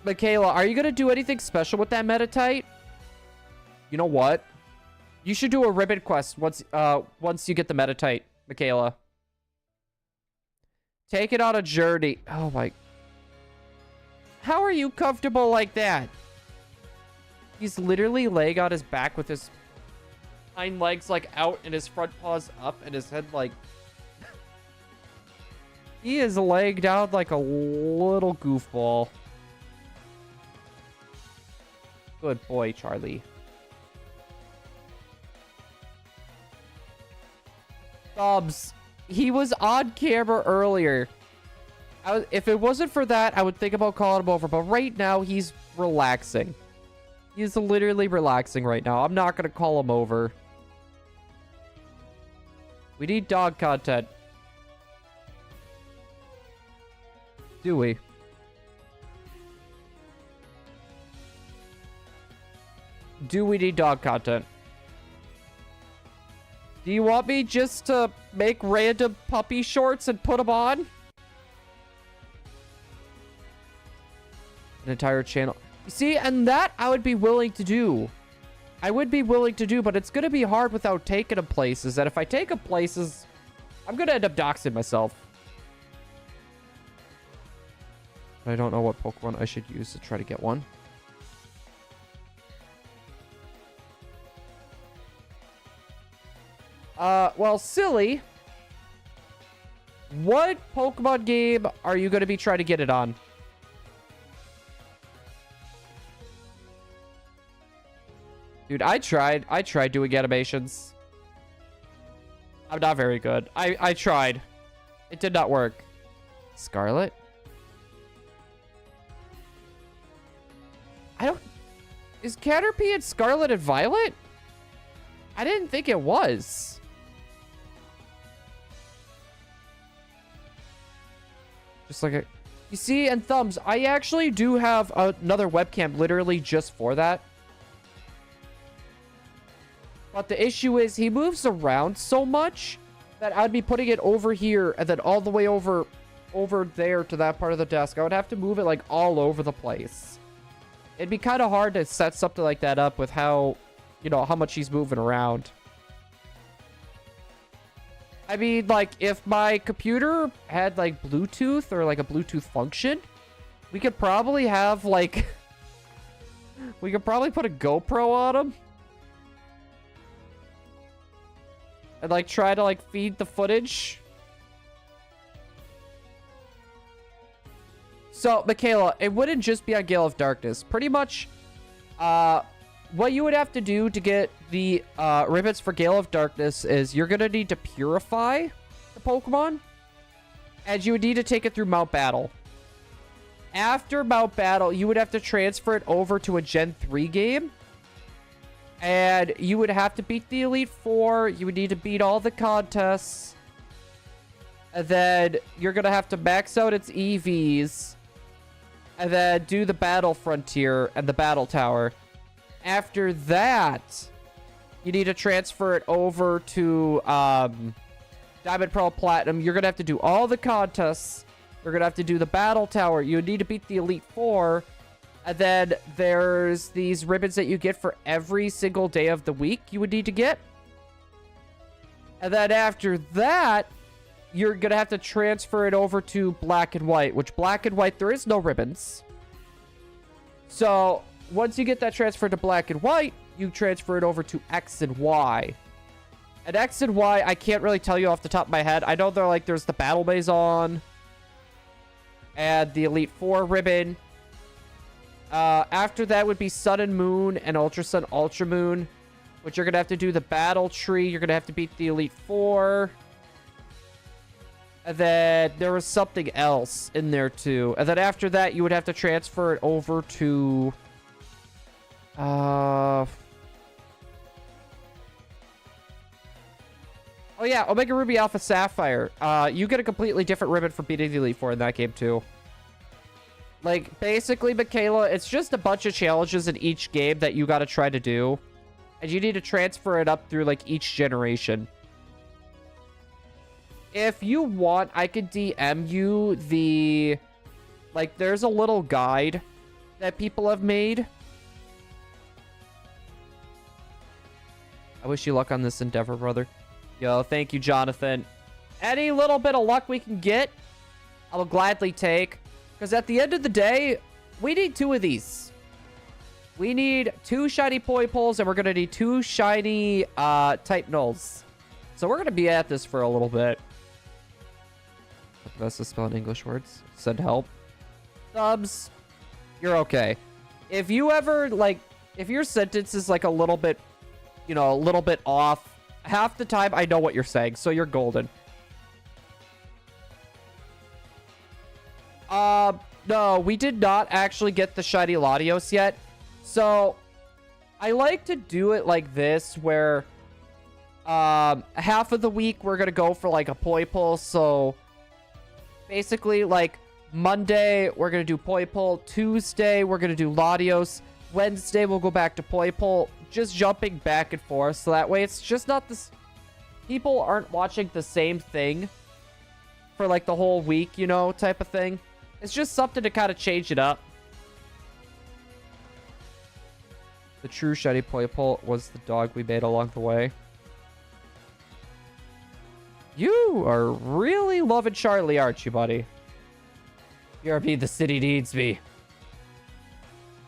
Michaela, are you gonna do anything special with that Metatite? You know what? You should do a ribbon quest once you get the Metatite, Michaela. Take it on a journey. Oh my. How are you comfortable like that? He's literally laying on his back with his hind legs like out and his front paws up and his head like... He is laying down like a little goofball. Good boy, Charlie. Thumbs. He was on camera earlier. If it wasn't for that, I would think about calling him over. But right now, he's relaxing. He's literally relaxing right now. I'm not going to call him over. We need dog content. Do we? Do we need dog content? Do you want me just to make random puppy shorts and put them on? An entire channel. You see, and that I would be willing to do. I would be willing to do, but it's going to be hard without taking them places. And if I take them places, I'm going to end up doxing myself. I don't know what Pokemon I should use to try to get one. Well, silly. What Pokemon game are you going to be trying to get it on? Dude, I tried doing animations. I'm not very good. I tried. It did not work. Scarlet? Is Caterpie and Scarlet and Violet? I didn't think it was. Just like you see, and Thumbs, I actually do have another webcam literally just for that. But the issue is he moves around so much that I'd be putting it over here and then all the way over there to that part of the desk. I would have to move it like all over the place. It'd be kind of hard to set something like that up with how, you know, how much he's moving around. I mean, like, if my computer had, like, Bluetooth or, like, a Bluetooth function, we could probably have, like... we could probably put a GoPro on him. And, like, try to, like, feed the footage. So, Michaela, it wouldn't just be on Gale of Darkness. Pretty much, what you would have to do to get the ribbons for Gale of Darkness is you're going to need to purify the Pokemon. And you would need to take it through Mount Battle. After Mount Battle, you would have to transfer it over to a Gen 3 game. And you would have to beat the Elite Four. You would need to beat all the contests. And then you're going to have to max out its EVs. And then do the Battle Frontier and the Battle Tower. After that, you need to transfer it over to Diamond, Pearl, Platinum. You're going to have to do all the contests. You're going to have to do the Battle Tower. You need to beat the Elite Four. And then there's these ribbons that you get for every single day of the week you would need to get. And then after that, you're going to have to transfer it over to Black and White, which Black and White, there is no ribbons. So once you get that transferred to Black and White, you transfer it over to X and Y. And X and Y, I can't really tell you off the top of my head. I know they're like, there's the Battle Maison and the Elite Four ribbon. After that would be Sun and Moon and Ultra Sun, Ultra Moon, which you're going to have to do the Battle Tree. You're going to have to beat the Elite Four. And then there was something else in there too. And then after that, you would have to transfer it over to... Oh yeah, Omega Ruby Alpha Sapphire. You get a completely different ribbon for beating the Elite Four in that game too. Like, basically, Michaela, it's just a bunch of challenges in each game that you gotta try to do. And you need to transfer it up through, like, each generation. If you want, I could DM you the... Like, there's a little guide that people have made. I wish you luck on this endeavor, brother. Yo, thank you, Jonathan. Any little bit of luck we can get, I will gladly take. Because at the end of the day, we need 2 of these. We need 2 shiny Poipoles, and we're going to need 2 shiny type nulls. So we're going to be at this for a little bit. Best to spell in English words. Send help. Thumbs, you're okay. If you ever, like, if your sentence is, like, a little bit, you know, a little bit off, half the time I know what you're saying, so you're golden. No, we did not actually get the shiny Latios yet. So, I like to do it like this, where half of the week we're gonna go for like a Poipole. So basically, like Monday we're gonna do Poipole, Tuesday we're gonna do Latios, Wednesday we'll go back to Poipole, just jumping back and forth. So that way it's just not this. People aren't watching the same thing for like the whole week, you know, type of thing. It's just something to kind of change it up. The true shiny Poipole was the dog we made along the way. You are really loving Charlie, aren't you, buddy? BRB, the city needs me.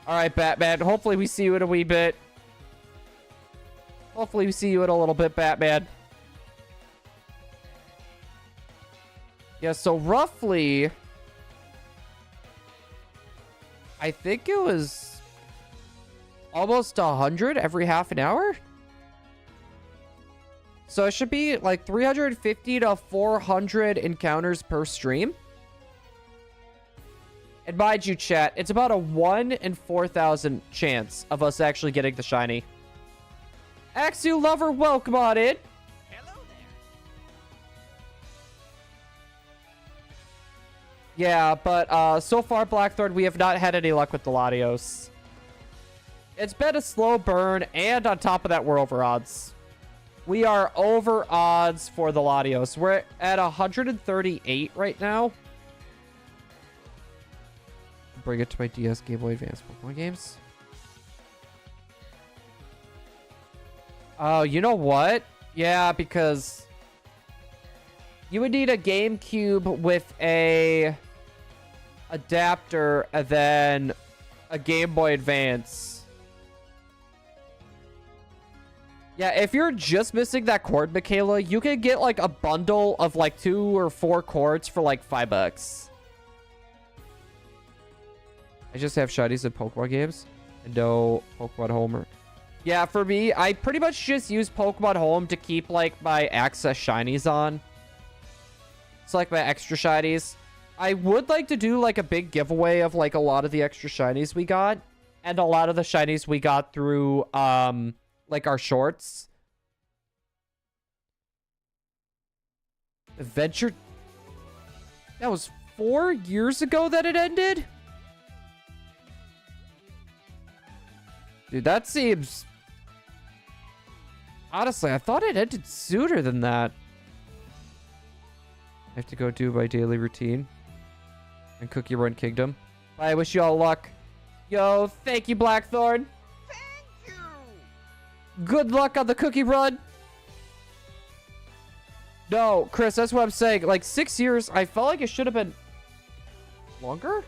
All right, Batman. Hopefully we see you in a wee bit. Hopefully we see you in a little bit, Batman. Yeah, so roughly, I think it was almost 100 every half an hour. So it should be like 350 to 400 encounters per stream. And mind you, chat, it's about a 1 in 4,000 chance of us actually getting the shiny. Axu Lover, welcome on in. Hello there. Yeah, but so far, Blackthorn, we have not had any luck with the Latios. It's been a slow burn, and on top of that, we're over odds. We are over odds for the Latios. We're at 138 right now. Bring it to my DS Game Boy Advance Pokemon games. Oh, you know what? Yeah, because you would need a GameCube with a adapter and then a Game Boy Advance. Yeah, if you're just missing that cord, Michaela, you can get like a bundle of like 2 or 4 cords for like $5. I just have shinies in Pokemon games and no Pokemon Home. Yeah, for me, I pretty much just use Pokemon Home to keep like my access shinies on. It's like my extra shinies. I would like to do like a big giveaway of like a lot of the extra shinies we got and a lot of the shinies we got through like our shorts. Adventure. That was 4 years ago that it ended? Dude, that seems... Honestly, I thought it ended sooner than that. I have to go do my daily routine. And Cookie Run Kingdom. I wish you all luck. Yo, thank you, Blackthorn. Thank you. Good luck on the Cookie Run. No, Chris, that's what I'm saying. Like, 6 years, I felt like it should have been longer?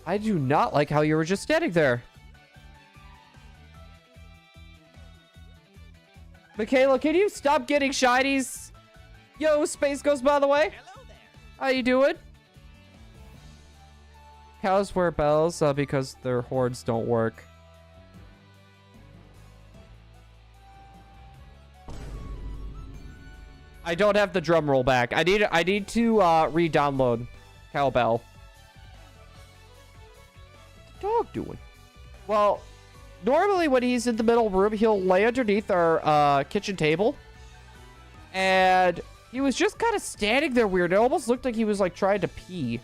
I do not like how you were just standing there. Michaela, can you stop getting shinies? Yo, Space Ghost, by the way. Hello there. How you doing? Cows wear bells because their horns don't work. I don't have the drum roll back. I need to re-download Cowbell. Dog doing? Well, normally when he's in the middle room, he'll lay underneath our kitchen table. And he was just kind of standing there weird. It almost looked like he was like trying to pee.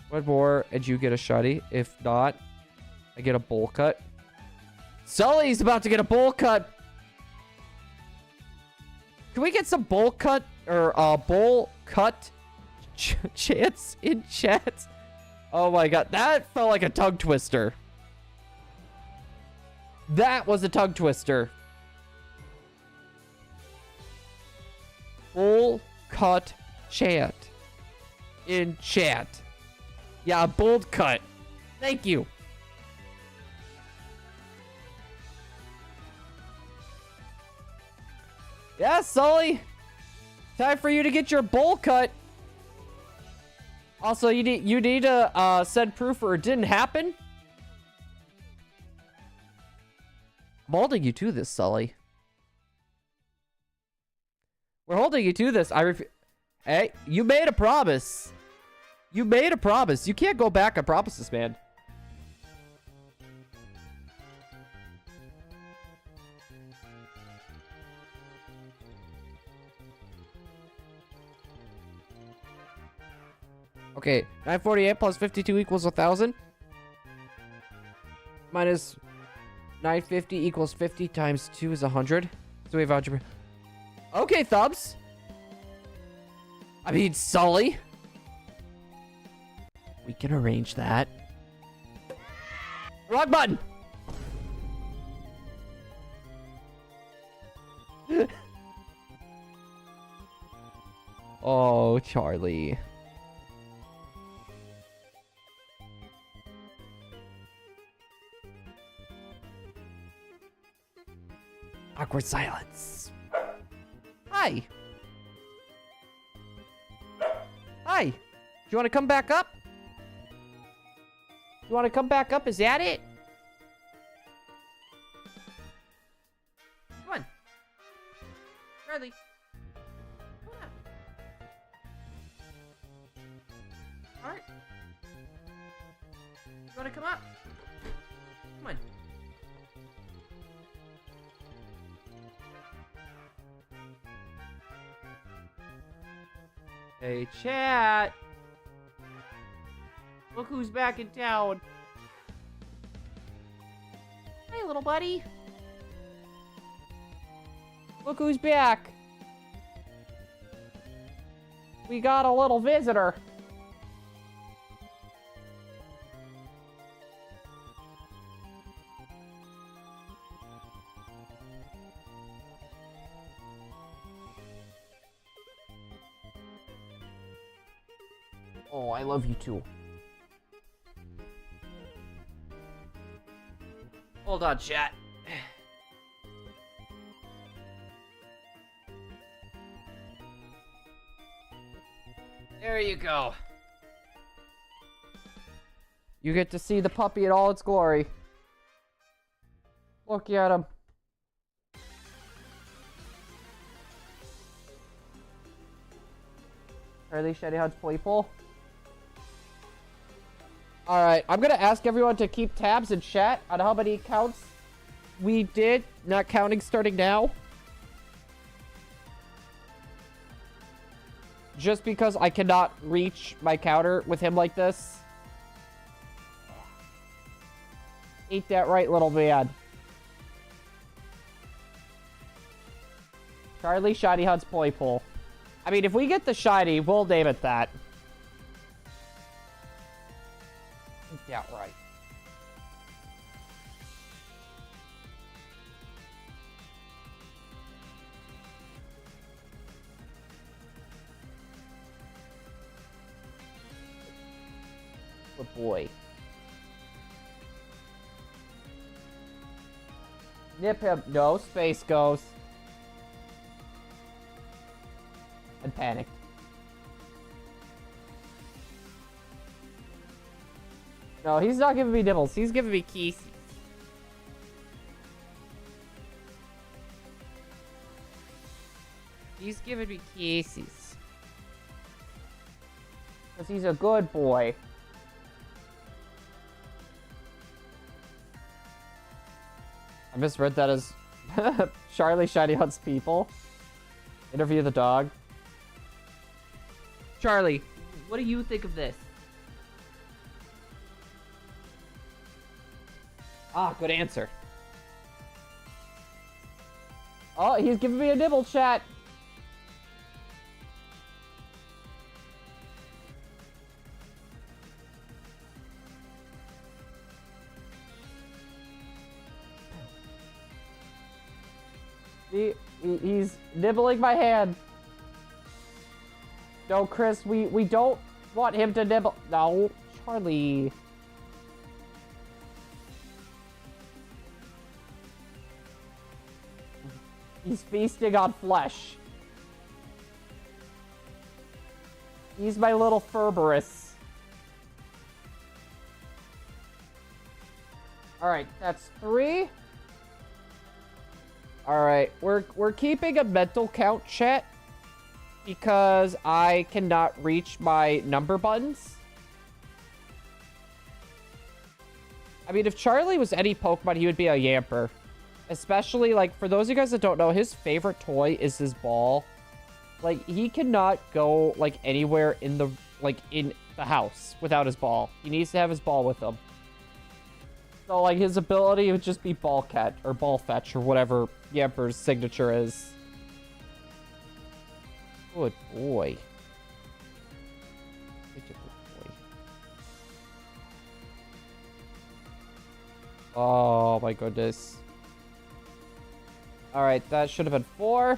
One more and you get a shiny. If not, I get a bowl cut. Sully's about to get a bowl cut. Can we get some bowl cut or bowl cut chants in chat? Oh my god, that felt like a tongue twister. That was a tongue twister. Bowl cut chant in chat. Yeah, bold cut. Thank you. Yeah, Sully. Time for you to get your bowl cut. Also, you need to send proof or it didn't happen. I'm holding you to this, Sully. We're holding you to this. Hey, you made a promise. You made a promise. You can't go back on promises, man. Okay, 948 plus 52 equals 1,000. Minus 950 equals 50 times 2 is 100. So we have algebra. Okay, Thumbs. I mean, Sully. We can arrange that. Wrong button! Oh, Charlie. Awkward silence. Hi. Hi. Do you want to come back up? You want to come back up? Is that it? Come on. Charlie. Come on up. Alright. You want to come up? Come on. Hey, chat. Look who's back in town. Hey, little buddy. Look who's back. We got a little visitor. Oh, I love you too. Hold on, chat. There you go. You get to see the puppy in all its glory. Look at him. Charlie, Shady Hunt's Poipole. Alright, I'm gonna ask everyone to keep tabs in chat on how many counts we did, not counting starting now. Just because I cannot reach my counter with him like this. Ain't that right, little man? Charlie, Shiny Hunt's Poipole. I mean, if we get the shiny, we'll name it that. Yeah, right. Good boy. Nip him. No, Space Ghost. And panicked. No, he's not giving me nibbles. He's giving me keys. He's giving me kisses. Because he's a good boy. I misread that as Charlie Shiny Hunts People. Interview the dog. Charlie, what do you think of this? Ah, good answer. Oh, he's giving me a nibble, chat. He's nibbling my hand. No, Chris, we don't want him to nibble. No, Charlie. He's feasting on flesh. He's my little Ferberus. Alright, that's 3. All right, we're keeping a mental count, chat, because I cannot reach my number buttons. I mean, if Charlie was any Pokemon, he would be a Yamper. Especially, like, for those of you guys that don't know, his favorite toy is his ball. Like, he cannot go, like, anywhere in the, like, in the house without his ball. He needs to have his ball with him. So, like, his ability would just be ball catch, or ball fetch, or whatever Yamper's signature is. Good boy. Such a good boy. Oh, my goodness. Alright, that should have been 4.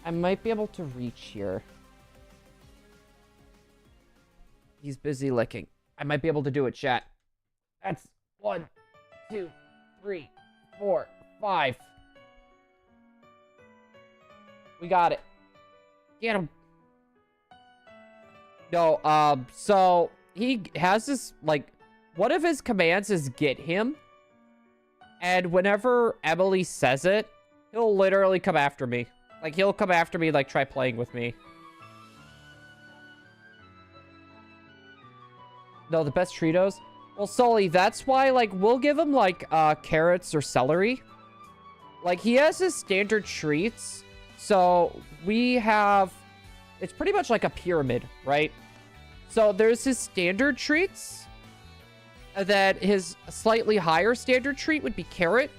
I might be able to reach here. He's busy licking. I might be able to do it, chat. That's 1, 2, 3, 4, 5. We got it. Get him. No, so he has this, like, one of his commands is get him. And whenever Emily says it, he'll literally come after me. Like, he'll come after me, like, try playing with me. No, the best Treatos? Well, Sully, that's why, like, we'll give him, like, carrots or celery. Like, he has his standard treats. So, we have... It's pretty much like a pyramid, right? So, there's his standard treats. And then his slightly higher standard treat would be carrot.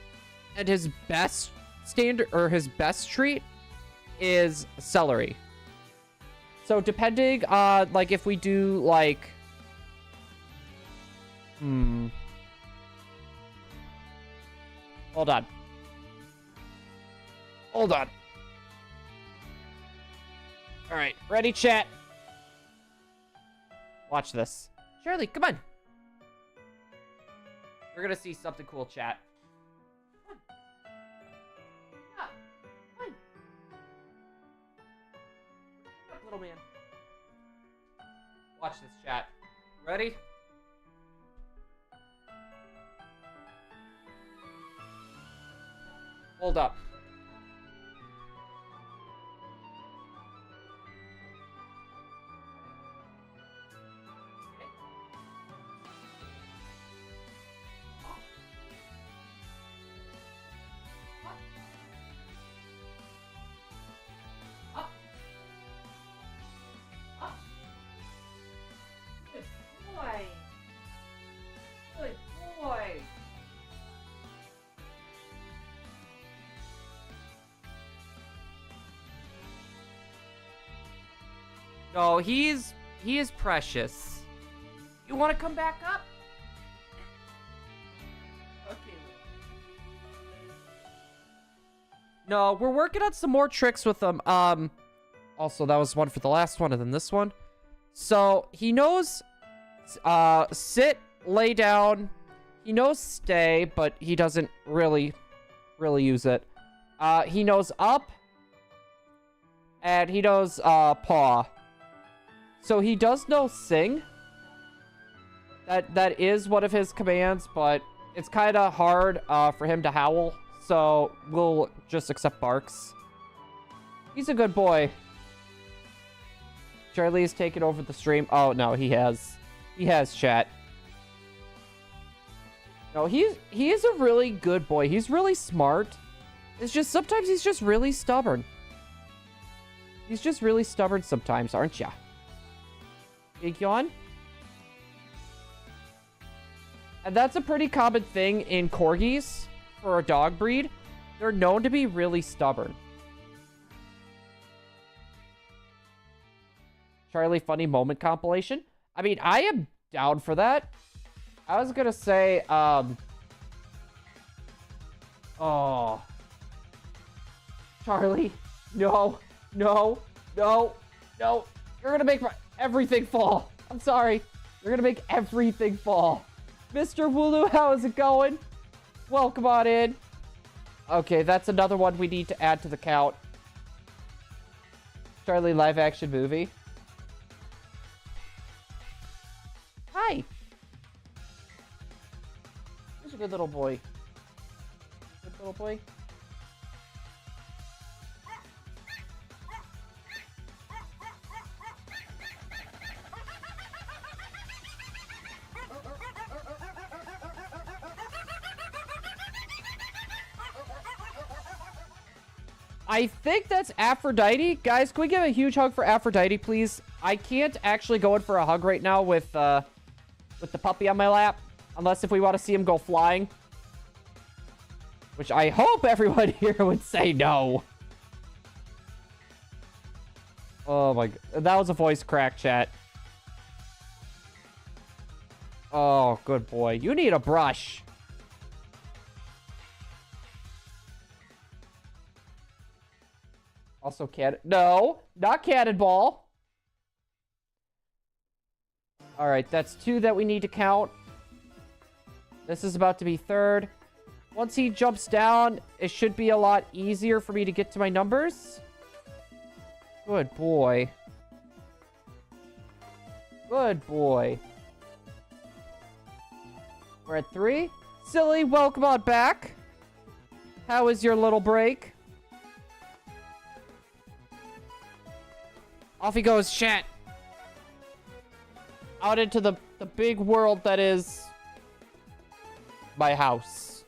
And his best standard, or his best treat is celery. So, depending on, like, if we do, like... Hold on. Hold on. Alright, ready, chat? Watch this. Shirley, come on. We're gonna see something cool, chat. Come on. Yeah, come on. Come on, little man. Watch this, chat. Ready? Hold up. No, he is precious. You want to come back up? Okay. No, we're working on some more tricks with him. Also, that was one for the last one, and then this one. So, he knows, sit, lay down. He knows stay, but he doesn't really use it. He knows up. And he knows, paw. So he does know sing. That is one of his commands, but it's kind of hard for him to howl. So we'll just accept barks. He's a good boy. Charlie's taken over the stream. Oh, no, he has. He has, chat. No, he is a really good boy. He's really smart. It's just sometimes he's just really stubborn. He's just really stubborn sometimes, aren't ya? Big yawn? And that's a pretty common thing in corgis for a dog breed. They're known to be really stubborn. Charlie funny moment compilation. I mean, I am down for that. I was gonna say, oh. Charlie, no, no, no, no. You're gonna make everything fall. I'm sorry. You're gonna make everything fall. Mr. Wooloo, how is it going? Welcome on in. Okay, that's another one we need to add to the count. Charlie live action movie. Hi. He's a good little boy. Good little boy. I think that's Aphrodite. Guys, can we give a huge hug for Aphrodite, please? I can't actually go in for a hug right now with the puppy on my lap. Unless if we want to see him go flying. Which I hope everyone here would say no. Oh my god. That was a voice crack, chat. Oh, good boy. You need a brush. Also no, not cannonball. All right, that's 2 that we need to count. This is about to be 3rd. Once he jumps down, it should be a lot easier for me to get to my numbers. Good boy. Good boy. We're at 3. Silly, welcome on back. How was your little break? Off he goes, chat. Out into the big world that is my house.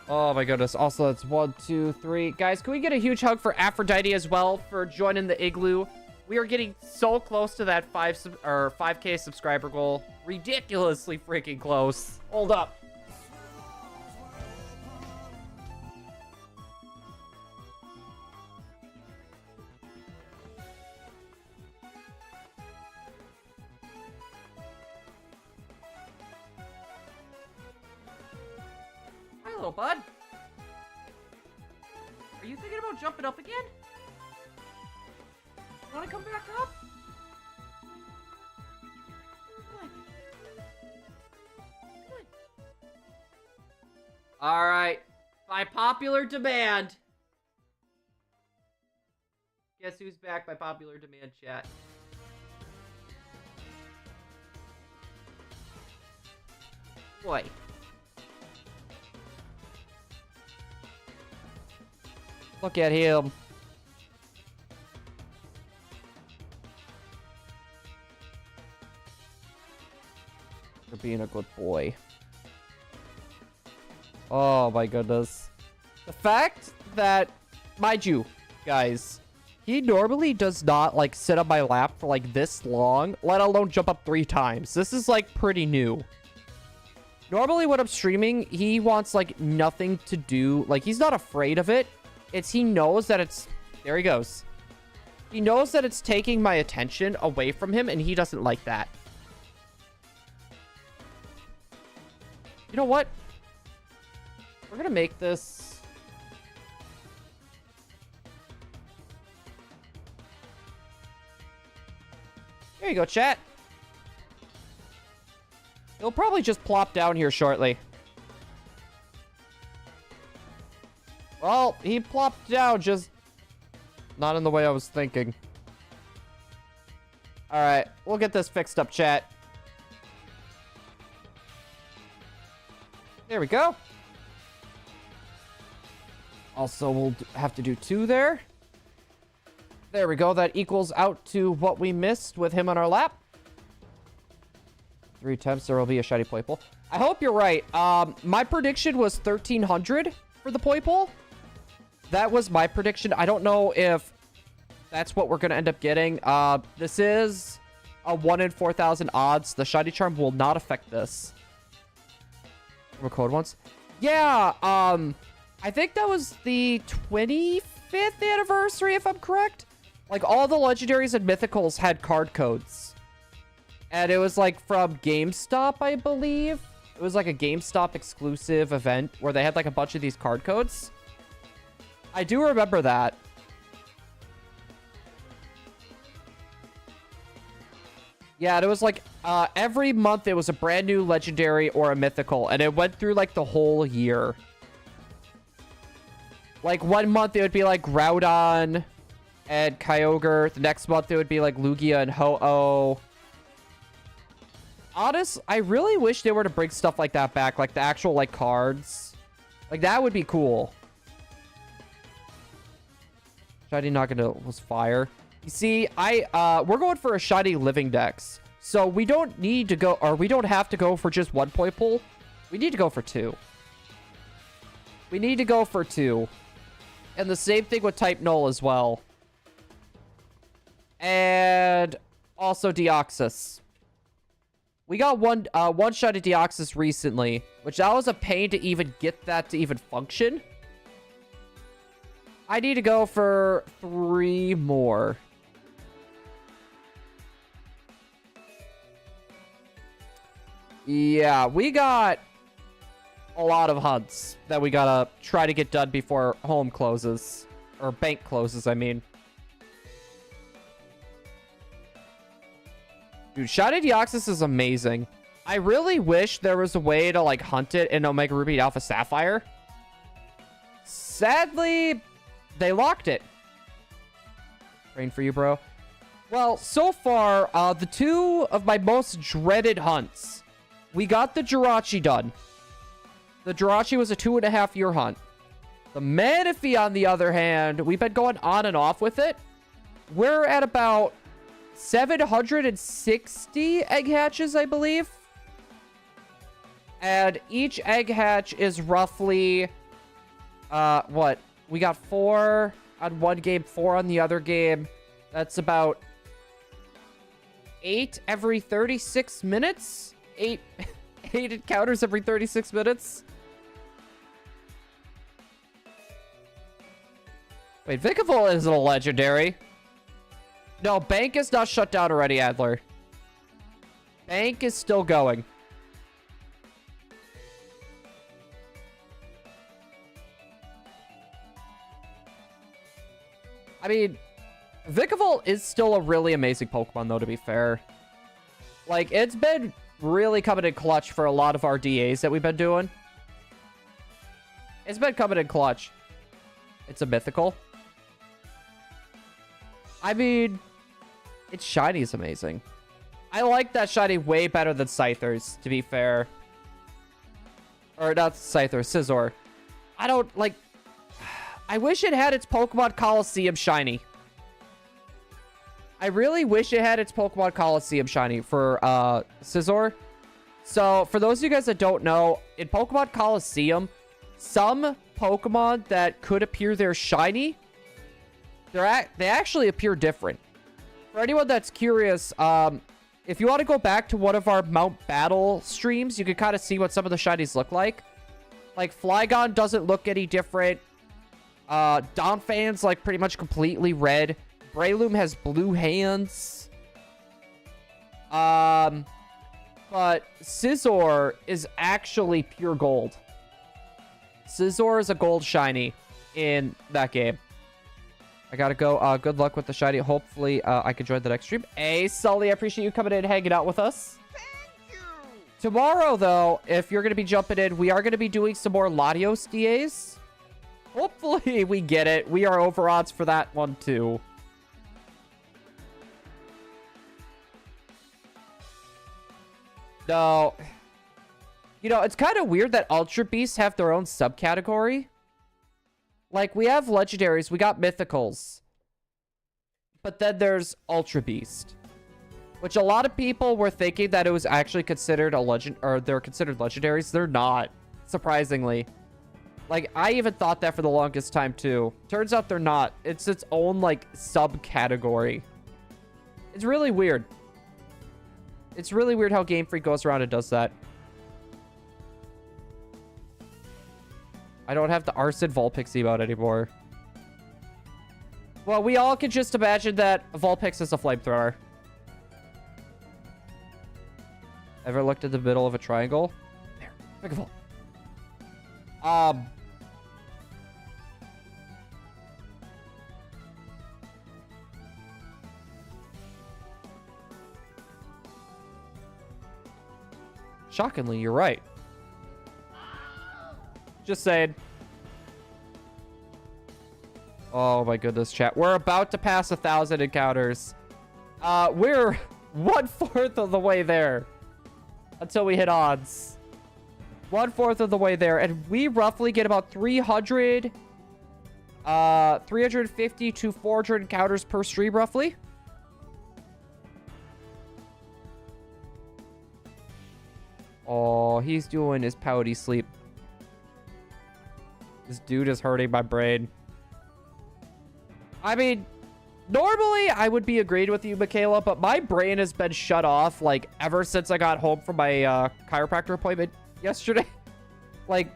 Oh my goodness. Also, it's 1, 2, 3. Guys, can we get a huge hug for Aphrodite as well for joining the igloo? We are getting so close to that 5K subscriber goal. Ridiculously freaking close. Hold up. Hi, little bud. Are you thinking about jumping up again? Want to come back up? Come on. Come on. All right. By popular demand. Guess who's back by popular demand, chat? Boy. Look at him. For being a good boy. Oh my goodness. The fact that, mind you, guys, he normally does not like sit on my lap for like this long, let alone jump up 3 times. This is like pretty new. Normally when I'm streaming, he wants like nothing to do. Like he's not afraid of it. It's he knows that it's, there he goes. He knows that it's taking my attention away from him and he doesn't like that. You know what? We're gonna make this... Here you go, chat. He'll probably just plop down here shortly. Well, he plopped down, just not in the way I was thinking. Alright, we'll get this fixed up, chat. There we go. Also, we'll have to do 2 there. There we go. That equals out to what we missed with him on our lap. 3 attempts, there will be a shiny Poipole. I hope you're right. My prediction was 1,300 for the Poipole. That was my prediction. I don't know if that's what we're going to end up getting. This is a 1 in 4,000 odds. The shiny charm will not affect this. Code once. Yeah, I think that was the 25th anniversary, if I'm correct. Like, all the legendaries and mythicals had card codes. And it was, like, from GameStop, I believe. It was, like, a GameStop exclusive event where they had, like, a bunch of these card codes. I do remember that. Yeah, and it was like every month it was a brand new legendary or a mythical, and it went through like the whole year. Like 1 month it would be like Groudon and Kyogre. The next month it would be like Lugia and Ho-Oh. Honest, I really wish they were to bring stuff like that back, like the actual like cards. Like that would be cool. Shiny not gonna was fire. You see, we're going for a shiny living dex. So we don't need to go, or we don't have to go for just 1 Poipole. We need to go for 2. We need to go for 2. And the same thing with type null as well. And also Deoxys. We got one shot of Deoxys recently, which that was a pain to even get that to even function. I need to go for 3 more. Yeah, we got a lot of hunts that we gotta try to get done before home closes. Or bank closes, I mean. Dude, Shiny Deoxys is amazing. I really wish there was a way to, like, hunt it in Omega Ruby and Alpha Sapphire. Sadly, they locked it. Praying for you, bro. Well, so far, the 2 of my most dreaded hunts. We got the Jirachi done. The Jirachi was a 2.5-year hunt. The Manaphy, on the other hand, we've been going on and off with it. We're at about 760 egg hatches, I believe. And each egg hatch is roughly, what? We got 4 on one game, 4 on the other game. That's about 8 every 36 minutes? 8 encounters every 36 minutes? Wait, Viole isn't a legendary. No, Bank is not shut down already, Adler. Bank is still going. I mean, Viole is still a really amazing Pokemon, though, to be fair. Like, it's been really coming in clutch for a lot of our DAs that we've been doing. It's been coming in clutch. It's a mythical. I mean, its shiny is amazing. I like that shiny way better than Scyther's, to be fair. Or not Scyther, Scizor. I don't, like... I wish it had its Pokemon Coliseum shiny. I really wish it had its Pokemon Coliseum shiny for Scizor. So, for those of you guys that don't know, in Pokemon Coliseum, some Pokemon that could appear there shiny, they actually appear different. For anyone that's curious, if you want to go back to one of our Mount Battle streams, you can kind of see what some of the shinies look like. Like, Flygon doesn't look any different. Donphan's, like, pretty much completely red. Breloom has blue hands. But Scizor is actually pure gold. Scizor is a gold shiny in that game. I gotta go. Good luck with the shiny. Hopefully, I can join the next stream. Hey, Sully, I appreciate you coming in and hanging out with us. Thank you. Tomorrow, though, if you're gonna be jumping in, we are gonna be doing some more Latios DAs. Hopefully, we get it. We are over odds for that one, too. No. You know, it's kind of weird that Ultra Beasts have their own subcategory. Like, we have legendaries, we got mythicals. But then there's Ultra Beast. Which a lot of people were thinking that it was actually considered a legend, or they're considered legendaries. They're not, surprisingly. Like, I even thought that for the longest time, too. Turns out they're not. It's its own, like, subcategory. It's really weird. It's really weird how Game Freak goes around and does that. I don't have the Arson Vulpix emote anymore. Well, we all can just imagine that Vulpix is a flamethrower. Ever looked at the middle of a triangle? There. Pick a Volt. Shockingly, you're right. Just saying. Oh my goodness, chat. We're about to pass 1,000 encounters. We're 1/4 of the way there. Until we hit odds. 1/4 of the way there. And we roughly get about 350 to 400 encounters per stream, roughly. Oh, he's doing his pouty sleep. This dude is hurting my brain. I mean, normally I would be agreed with you, Michaela, but my brain has been shut off, like, ever since I got home from my chiropractor appointment yesterday. like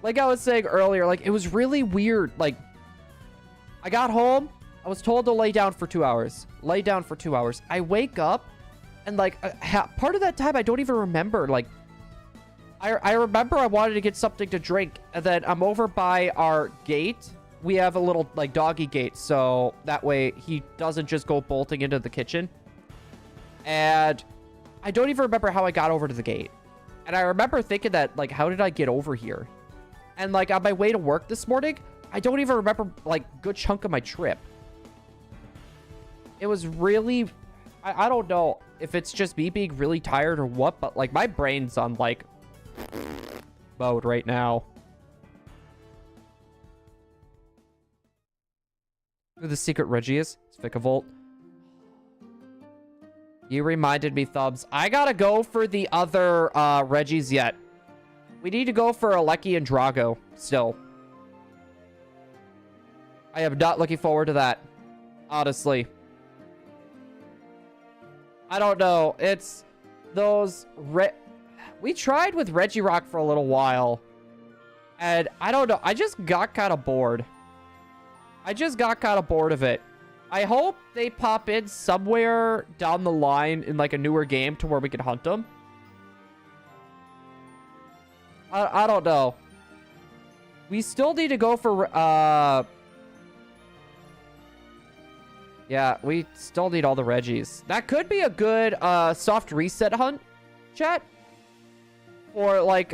I was saying earlier, like, it was really weird. Like, I got home, I was told to lay down for 2 hours. Lay down for 2 hours. I wake up, and, like, part of that time, I don't even remember. Like, I remember I wanted to get something to drink, and then I'm over by our gate. We have a little, like, doggy gate, so that way he doesn't just go bolting into the kitchen. And I don't even remember how I got over to the gate. And I remember thinking that, like, how did I get over here? And, like, on my way to work this morning, I don't even remember, like, a good chunk of my trip. It was really... I don't know if it's just me being really tired or what, but, like, my brain's on, like, mode right now. Who the secret Reggie is? It's Vicavolt. You reminded me, Thumbs. I gotta go for the other Reggies yet. We need to go for Aleki and Drago still. I am not looking forward to that. Honestly. I don't know. It's those... We tried with Regirock for a little while. And I don't know. I just got kind of bored. I just got kind of bored of it. I hope they pop in somewhere down the line in, like, a newer game to where we can hunt them. I don't know. We still need to go for, yeah, we still need all the Reggies. That could be a good, soft reset hunt, chat. Or, like,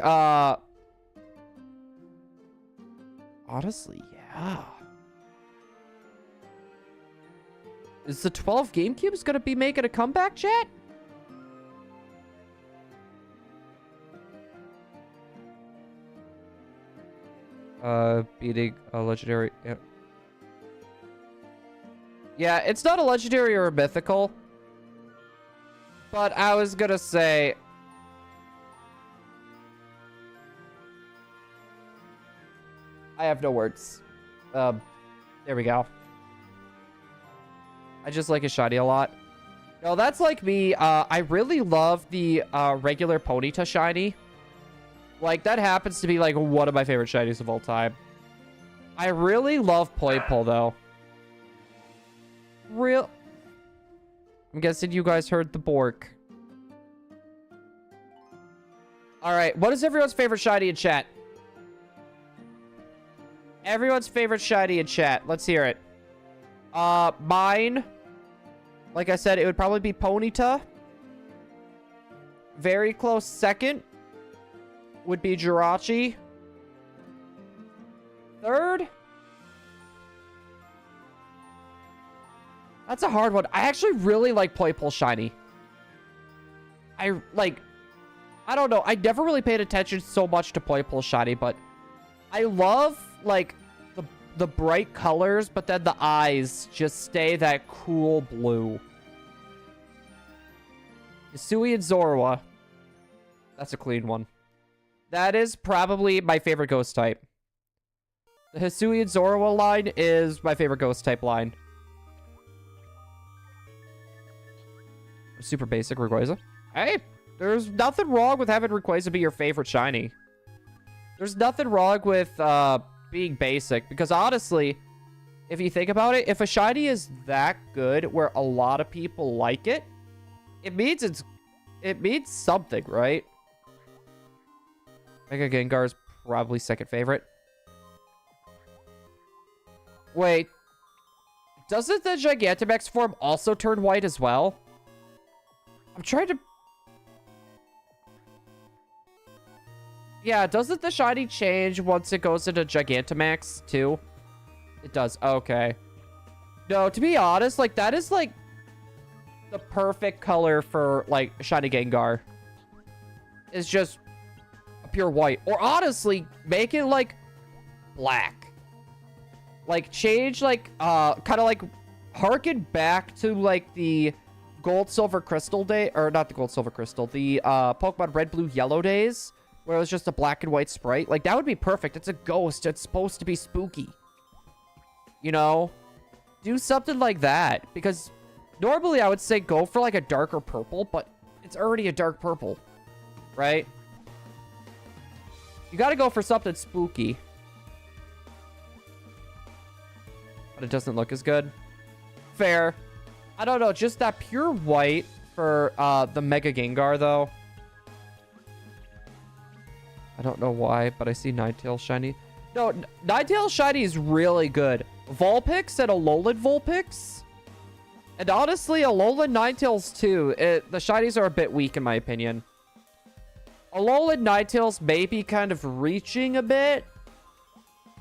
honestly, yeah. Is the 12 GameCubes gonna be making a comeback, chat? Beating a legendary... Yeah. Yeah, it's not a legendary or a mythical. But I was gonna say... I have no words. There we go. I just like a shiny a lot. No, that's like me. I really love the regular Ponyta shiny. Like, that happens to be, like, one of my favorite shinies of all time. I really love Poipole, though. I'm guessing you guys heard the Bork. Alright, what is everyone's favorite shiny in chat? Everyone's favorite shiny in chat. Let's hear it. Mine, like I said, it would probably be Ponyta. Very close second would be Jirachi. Third, that's a hard one. I actually really like Poipole shiny. I don't know. I never really paid attention so much to Poipole shiny, but I love, like, the bright colors, but then the eyes just stay that cool blue. Hisui and Zorua. That's a clean one. That is probably my favorite ghost type. The Hisui and Zorua line is my favorite ghost type line. Super basic Rayquaza. Hey, there's nothing wrong with having Rayquaza be your favorite shiny. There's nothing wrong with being basic, because honestly, if you think about it, if a shiny is that good where a lot of people like it, it means something, right? Mega Gengar is probably second favorite. Wait, doesn't the Gigantamax form also turn white as well? I'm trying to... Yeah, doesn't the shiny change once it goes into Gigantamax too? It does. Okay. No, to be honest, like, that is, like, the perfect color for, like, shiny Gengar. It's just a pure white. Or honestly, make it, like, black. Like, change, like, kind of, like, harken back to, like, the Gold, Silver, Crystal day, or not the Gold, Silver, Crystal, the Pokemon Red, Blue, Yellow days, where it was just a black and white sprite. Like, that would be perfect. It's a ghost. It's supposed to be spooky. You know? Do something like that. Because normally I would say go for like a darker purple, but it's already a dark purple. Right? You gotta go for something spooky. But it doesn't look as good. Fair. I don't know. Just that pure white for the Mega Gengar, though. I don't know why, but I see Ninetales shiny. No, Ninetales shiny is really good. Vulpix and Alolan Vulpix. And honestly, Alolan Ninetales too. The shinies are a bit weak in my opinion. Alolan Ninetales may be kind of reaching a bit,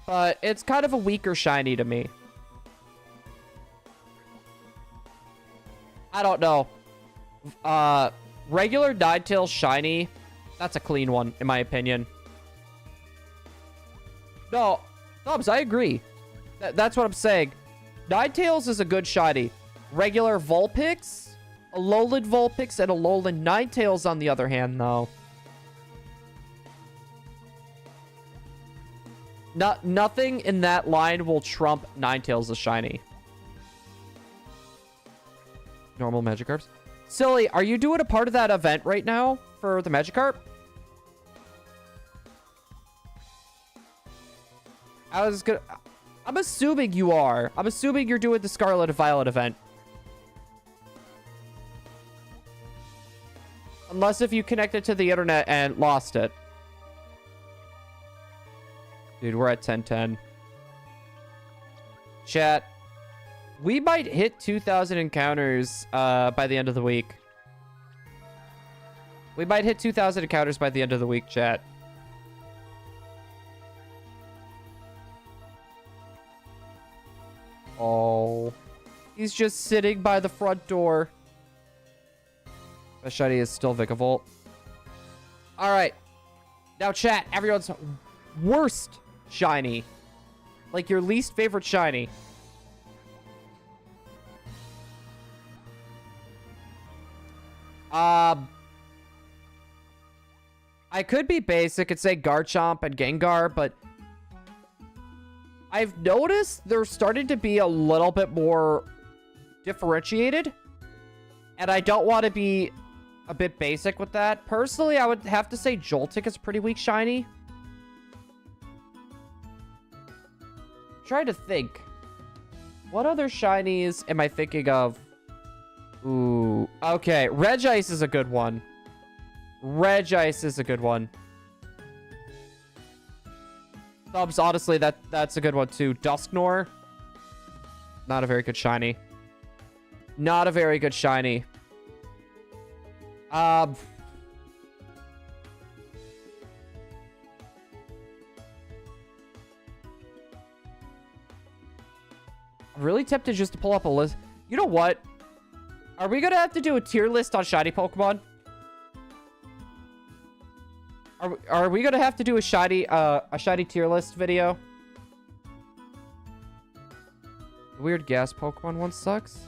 but it's kind of a weaker shiny to me. I don't know. Regular Ninetales shiny, that's a clean one, in my opinion. No, Thumbs, I agree. That's what I'm saying. Ninetales is a good shiny. Regular Vulpix, Alolan Vulpix, and Alolan Ninetales on the other hand, though. Nothing in that line will trump Ninetales as shiny. Normal Magikarps. Silly, are you doing a part of that event right now for the Magikarp? I'm assuming you are. I'm assuming you're doing the Scarlet and Violet event. Unless if you connected to the internet and lost it. Dude, we're at 1010. Chat. We might hit 2,000 encounters by the end of the week. We might hit 2,000 encounters by the end of the week, chat. Oh. He's just sitting by the front door. The shiny is still Vikavolt. Alright. Now, chat, everyone's worst shiny. Like your least favorite shiny. I could be basic and say Garchomp and Gengar, but I've noticed they're starting to be a little bit more differentiated, and I don't want to be a bit basic with that. Personally, I would have to say Joltik is pretty weak shiny. Trying to think. What other shinies am I thinking of? Ooh, okay. Regice is a good one. Regice is a good one. Thumbs, honestly, that's a good one too. Dusknoir. Not a very good shiny. Not a very good shiny. I'm really tempted just to pull up a list. You know what? Are we gonna have to do a tier list on shiny Pokemon? Are we gonna have to do a shiny tier list video? The weird gas Pokemon one sucks.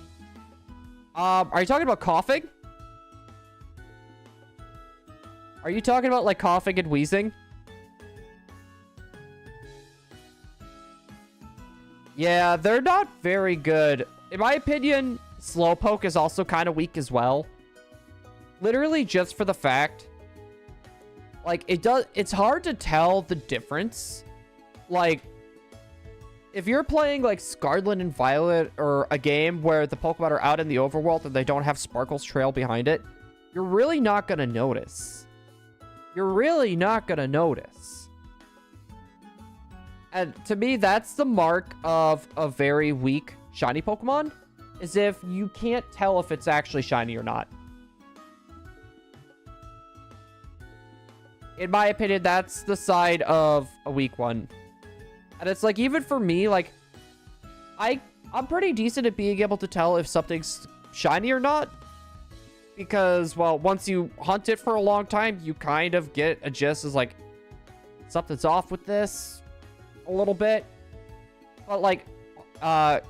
Are you talking about coughing? Are you talking about like coughing and wheezing? Yeah, they're not very good. In my opinion, Slowpoke is also kind of weak as well. Literally just for the fact, like, it's hard to tell the difference. Like, if you're playing like Scarlet and Violet or a game where the Pokemon are out in the overworld and they don't have Sparkle's trail behind it, you're really not gonna notice. You're really not gonna notice. And to me, that's the mark of a very weak shiny Pokemon, is if you can't tell if it's actually shiny or not. In my opinion, that's the side of a weak one. And it's like, even for me, like, I'm pretty decent at being able to tell if something's shiny or not. Because, well, once you hunt it for a long time, you kind of get a gist as like, something's off with this a little bit. But like, Gengar,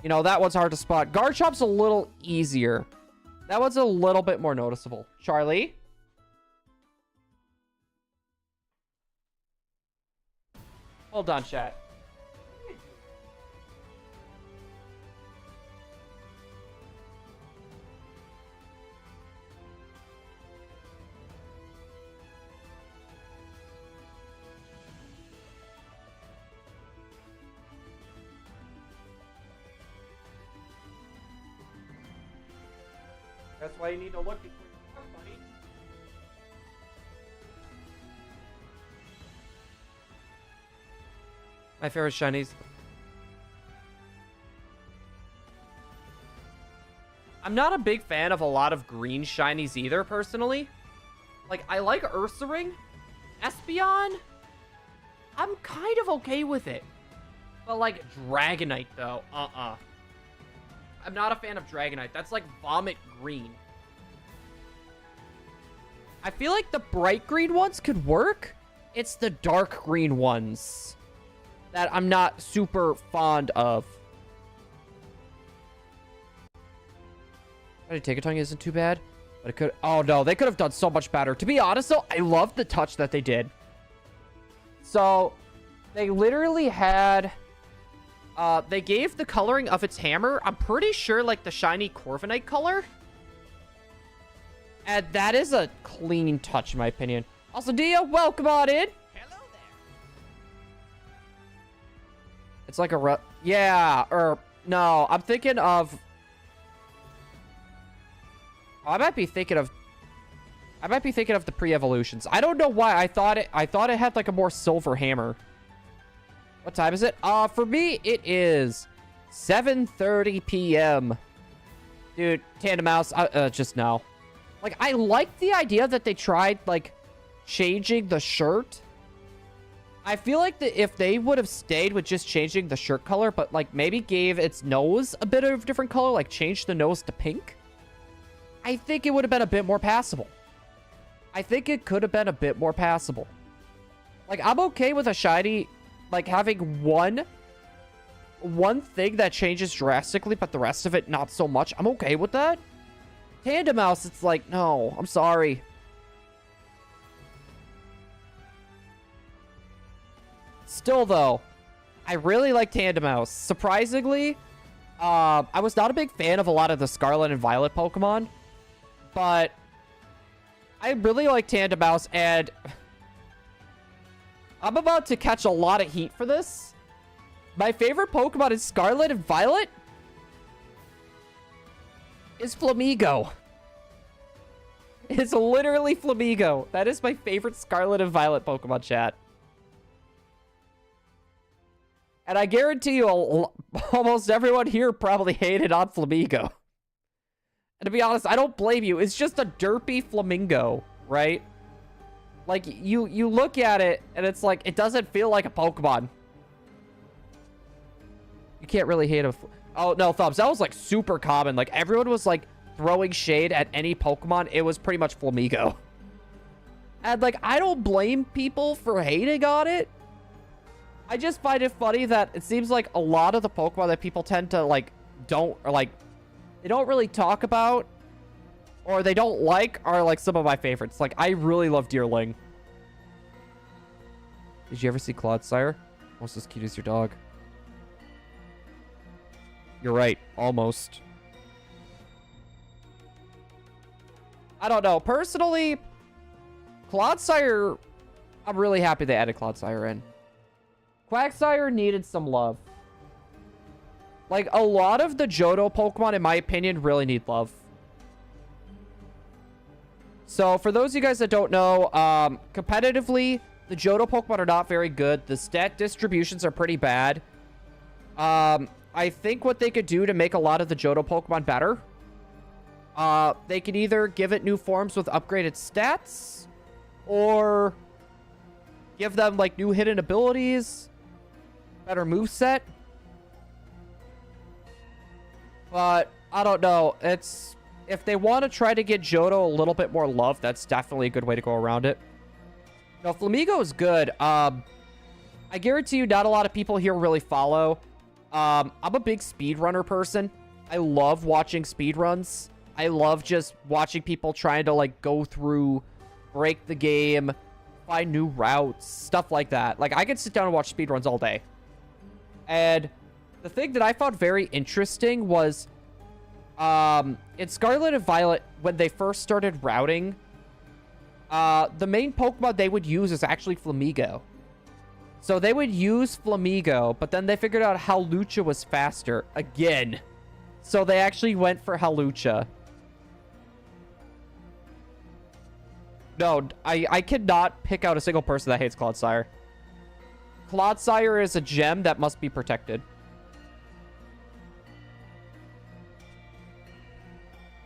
you know, that one's hard to spot. Garchomp's a little easier. That one's a little bit more noticeable. Charlie? Hold on, chat. That's why you need to look before you talk, buddy. My favorite shinies. I'm not a big fan of a lot of green shinies either, personally. Like, I like Ursaring. Espeon, I'm kind of okay with it. But, like, Dragonite, though, I'm not a fan of Dragonite. That's like vomit green. I feel like the bright green ones could work. It's the dark green ones that I'm not super fond of. I take a tongue isn't too bad, but it could. Oh no, they could have done so much better. To be honest, though, I love the touch that they did. So they literally had. They gave the coloring of its hammer, I'm pretty sure, like the shiny Corviknight color. And that is a clean touch, in my opinion. Also, Dia, welcome on in. Hello there. It's like a yeah, or no, I'm thinking of. I might be thinking of the pre-evolutions. I don't know why I thought it had like a more silver hammer. What time is it? For me, it is 7:30 p.m. Dude, Tandem Mouse, just now. Like, I like the idea that they tried, like, changing the shirt. I feel like if they would have stayed with just changing the shirt color, but, like, maybe gave its nose a bit of a different color, like, changed the nose to pink, I think it would have been a bit more passable. I think it could have been a bit more passable. Like, I'm okay with a shiny, like, having one thing that changes drastically, but the rest of it not so much. I'm okay with that. Tandem Mouse, it's like, no, I'm sorry. Still, though, I really like Tandem Mouse. Surprisingly, I was not a big fan of a lot of the Scarlet and Violet Pokemon, but I really like Tandem Mouse, and I'm about to catch a lot of heat for this. My favorite Pokemon in Scarlet and Violet is Flamigo. It's literally Flamigo. That is my favorite Scarlet and Violet Pokemon, chat. And I guarantee you almost everyone here probably hated on Flamigo. And to be honest, I don't blame you. It's just a derpy flamingo, right? Like, you look at it, and it's like, it doesn't feel like a Pokemon. You can't really hate a... Oh, no, Thumbs. That was, like, super common. Like, everyone was, like, throwing shade at any Pokemon. It was pretty much Flamigo. And, like, I don't blame people for hating on it. I just find it funny that it seems like a lot of the Pokemon that people tend to, like, they don't really talk about or they don't like are, like, some of my favorites. Like, I really love Deerling. Did you ever see Clodsire? Almost as cute as your dog. You're right. Almost. I don't know. Personally, Clodsire, I'm really happy they added Clodsire in. Quagsire needed some love. Like, a lot of the Johto Pokemon, in my opinion, really need love. So, for those of you guys that don't know, competitively, the Johto Pokemon are not very good. The stat distributions are pretty bad. I think what they could do to make a lot of the Johto Pokemon better, they could either give it new forms with upgraded stats, or give them, like, new hidden abilities, better moveset. But, I don't know. If they want to try to get Johto a little bit more love, that's definitely a good way to go around it. No, Flamigo is good. I guarantee you not a lot of people here really follow. I'm a big speedrunner person. I love watching speedruns. I love just watching people trying to, like, go through, break the game, find new routes, stuff like that. Like, I could sit down and watch speedruns all day. And the thing that I found very interesting was, in Scarlet and Violet, when they first started routing, the main Pokemon they would use is actually Flamigo. So they would use Flamigo, but then they figured out Hawlucha was faster again. So they actually went for Hawlucha. No, I cannot pick out a single person that hates Clodsire. Clodsire is a gem that must be protected.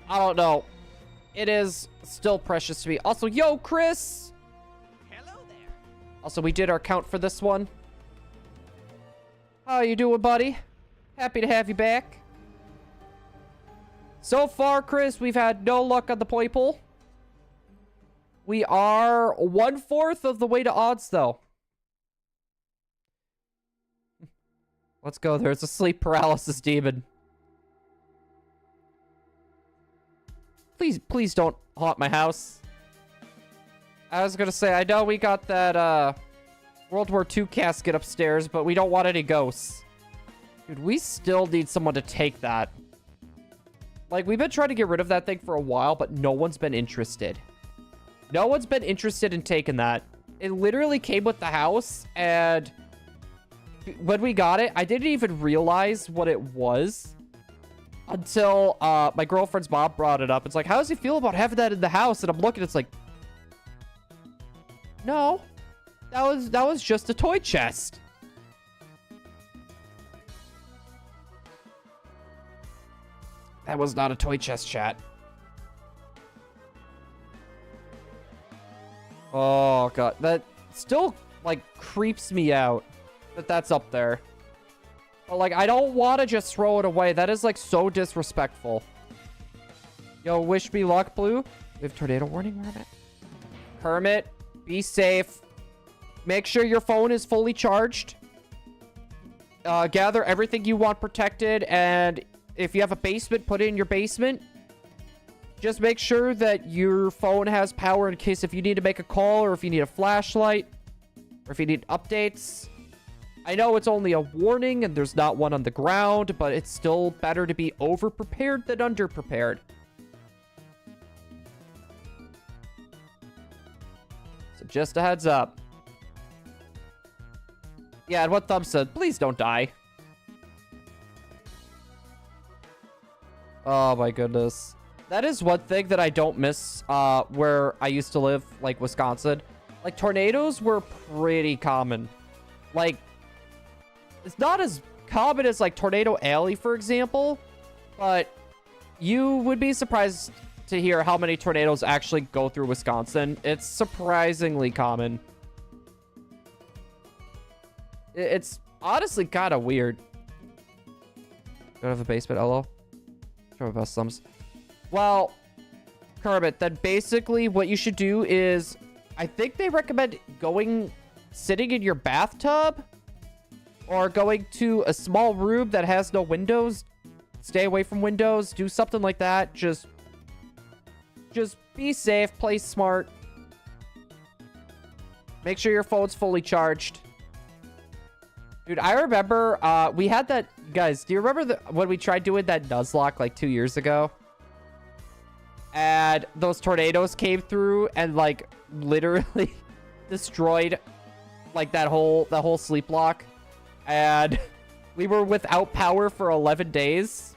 I don't know. It is still precious to me. Also, yo, Chris! Hello there. Also, we did our count for this one. How you doing, buddy? Happy to have you back. So far, Chris, we've had no luck on the Poipole. We are 1/4 of the way to odds, though. Let's go. There's a sleep paralysis demon. Please don't haunt my house. I was gonna say, I know we got that, World War II casket upstairs, but we don't want any ghosts. Dude, we still need someone to take that. Like, we've been trying to get rid of that thing for a while, but no one's been interested. No one's been interested in taking that. It literally came with the house, and when we got it, I didn't even realize what it was until my girlfriend's mom brought it up. It's like, how does he feel about having that in the house? And I'm looking, it's like, no, that was just a toy chest. That was not a toy chest, chat. Oh, God. That still, like, creeps me out that that's up there. But, like, I don't want to just throw it away. That is, like, so disrespectful. Yo, wish me luck, Blue. We have tornado warning where I'm at. Kermit, be safe. Make sure your phone is fully charged. Gather everything you want protected, and if you have a basement, put it in your basement. Just make sure that your phone has power in case if you need to make a call or if you need a flashlight or if you need updates. I know it's only a warning and there's not one on the ground, but it's still better to be over-prepared than under-prepared. So just a heads up. Yeah, and what Thumb said, please don't die. Oh my goodness. That is one thing that I don't miss where I used to live, like Wisconsin. Like, tornadoes were pretty common. Like, it's not as common as, like, Tornado Alley, for example. But you would be surprised to hear how many tornadoes actually go through Wisconsin. It's surprisingly common. It's honestly kind of weird. Don't have a basement, LO. Try my best thumbs. Well, Kermit, then basically what you should do is, I think they recommend sitting in your bathtub or going to a small room that has no windows. Stay away from windows. Do something like that. Just be safe. Play smart. Make sure your phone's fully charged. Dude, I remember we had that. Guys, do you remember when we tried doing that Nuzlocke like 2 years ago? And those tornadoes came through and, like, literally destroyed, like, that whole sleep block. And we were without power for 11 days.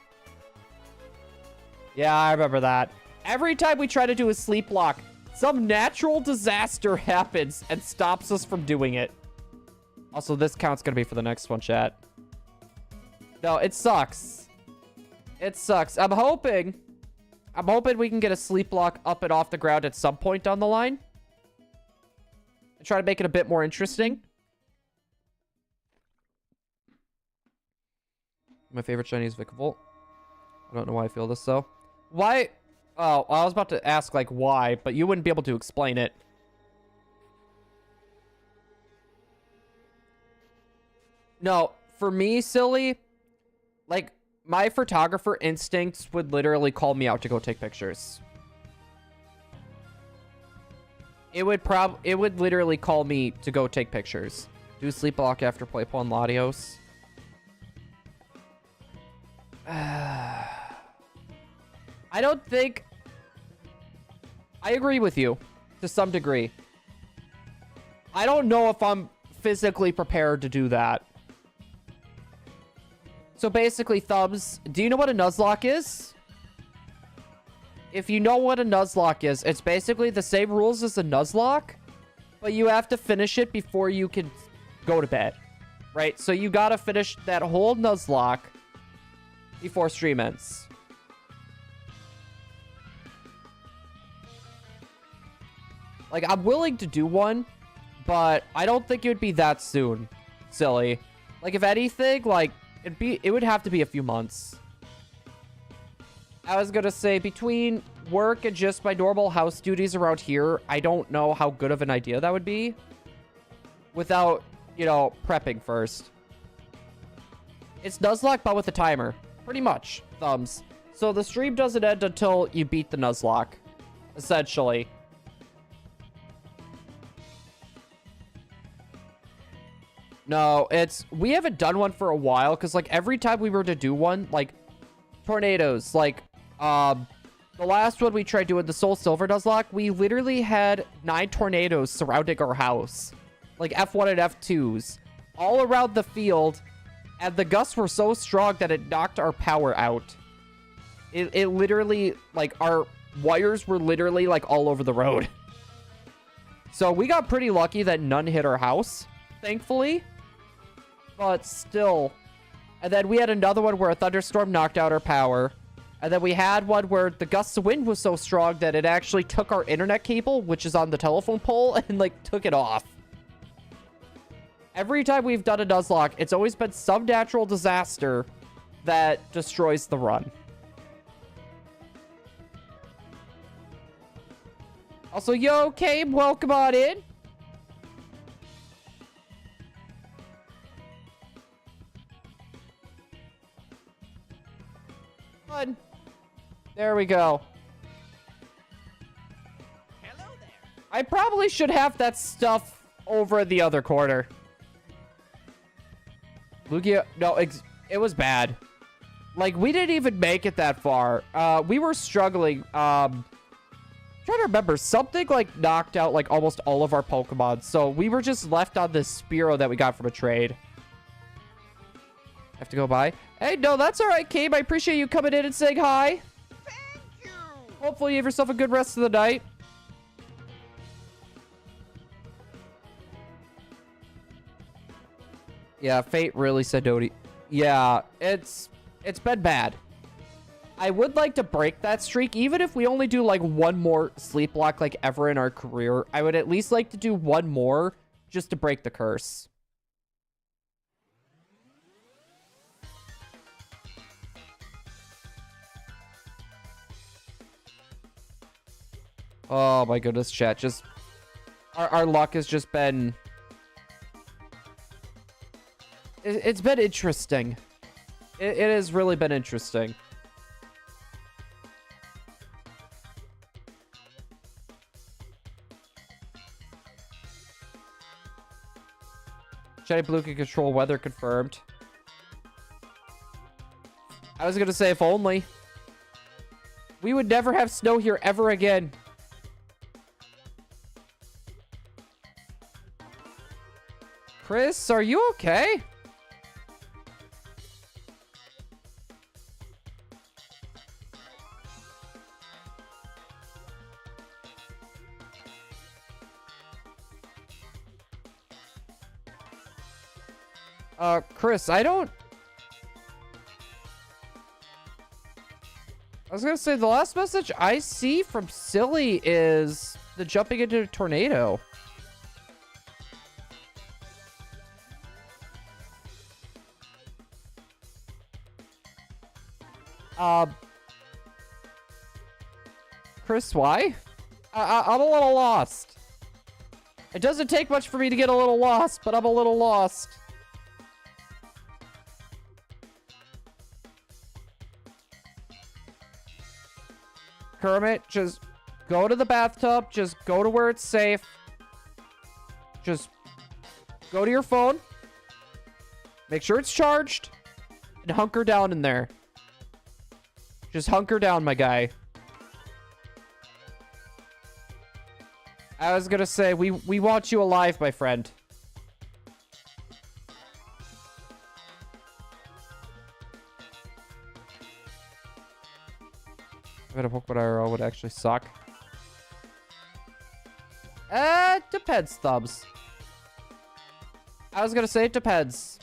Yeah, I remember that. Every time we try to do a sleep block, some natural disaster happens and stops us from doing it. Also, this count's gonna be for the next one, chat. No, it sucks. It sucks. I'm hoping we can get a sleep block up and off the ground at some point down the line. And try to make it a bit more interesting. My favorite shiny is Viole. I don't know why I feel this, though. Why? Oh, I was about to ask, like, why, but you wouldn't be able to explain it. No, for me, silly, like, my photographer instincts would literally call me out to go take pictures. It would literally call me to go take pictures. Do sleep block after Poipole and Latios. I don't think... I agree with you to some degree. I don't know if I'm physically prepared to do that. So basically, Thumbs, do you know what a Nuzlocke is? If you know what a Nuzlocke is, it's basically the same rules as a Nuzlocke, but you have to finish it before you can go to bed, right? So you gotta finish that whole Nuzlocke before stream ends. Like, I'm willing to do one, but I don't think it would be that soon. Silly. Like, if anything, like, it would have to be a few months. I was gonna say, between work and just my normal house duties around here, I don't know how good of an idea that would be without, you know, prepping first. It's Nuzlocke, but with a timer. Pretty much, Thumbs. So the stream doesn't end until you beat the Nuzlocke, essentially. No, we haven't done one for a while, because, like, every time we were to do one, like, tornadoes, like, the last one we tried doing, the Soul Silver Nuzlocke, we literally had 9 tornadoes surrounding our house. Like, F1 and F2s. All around the field, and the gusts were so strong that it knocked our power out. It literally, like, our wires were literally, like, all over the road. So we got pretty lucky that none hit our house, thankfully. But still. And then we had another one where a thunderstorm knocked out our power. And then we had one where the gusts of wind was so strong that it actually took our internet cable, which is on the telephone pole, and, like, took it off. Every time we've done a Nuzlocke, it's always been some natural disaster that destroys the run. Also, yo, Cabe, welcome on in. Fun. There we go. Hello there. I probably should have that stuff over in the other corner. Lugia, no, it was bad. Like, we didn't even make it that far. We were struggling. Trying to remember, something, like, knocked out, like, almost all of our Pokemon. So we were just left on this Spearow that we got from a trade. Have to go by. Hey, no, that's all right, Cabe. I appreciate you coming in and saying hi. Thank you. Hopefully you have yourself a good rest of the night. Yeah, Fate really said no to... Yeah, it's been bad. I would like to break that streak, even if we only do, like, one more sleep block, like, ever in our career. I would at least like to do one more just to break the curse. Oh my goodness, chat. Just our luck has just been... It's been interesting. It has really been interesting. ShiningBlue can control weather confirmed. I was gonna say, if only. We would never have snow here ever again. Chris, are you okay? Chris, I was gonna say, the last message I see from Silly is the jumping into a tornado. Chris, why? I'm a little lost. It doesn't take much for me to get a little lost, but I'm a little lost. Kermit, just go to the bathtub. Just go to where it's safe. Just go to your phone. Make sure it's charged. And hunker down in there. Just hunker down, my guy. I was gonna say, we want you alive, my friend. I bet a Pokemon IRL would actually suck. Depends, Thumbs. I was gonna say it depends.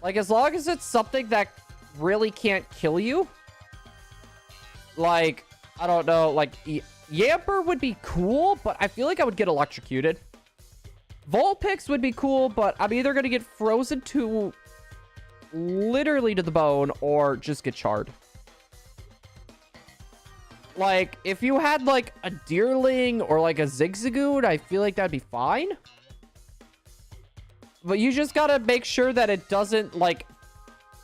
Like, as long as it's something that really can't kill you. Like, I don't know, like, Yamper would be cool, but I feel like I would get electrocuted. Vulpix would be cool, but I'm either gonna get frozen to literally to the bone or just get charred. Like, if you had, like, a Deerling or, like, a Zigzagoon, I feel like that'd be fine. But you just gotta make sure that it doesn't, like,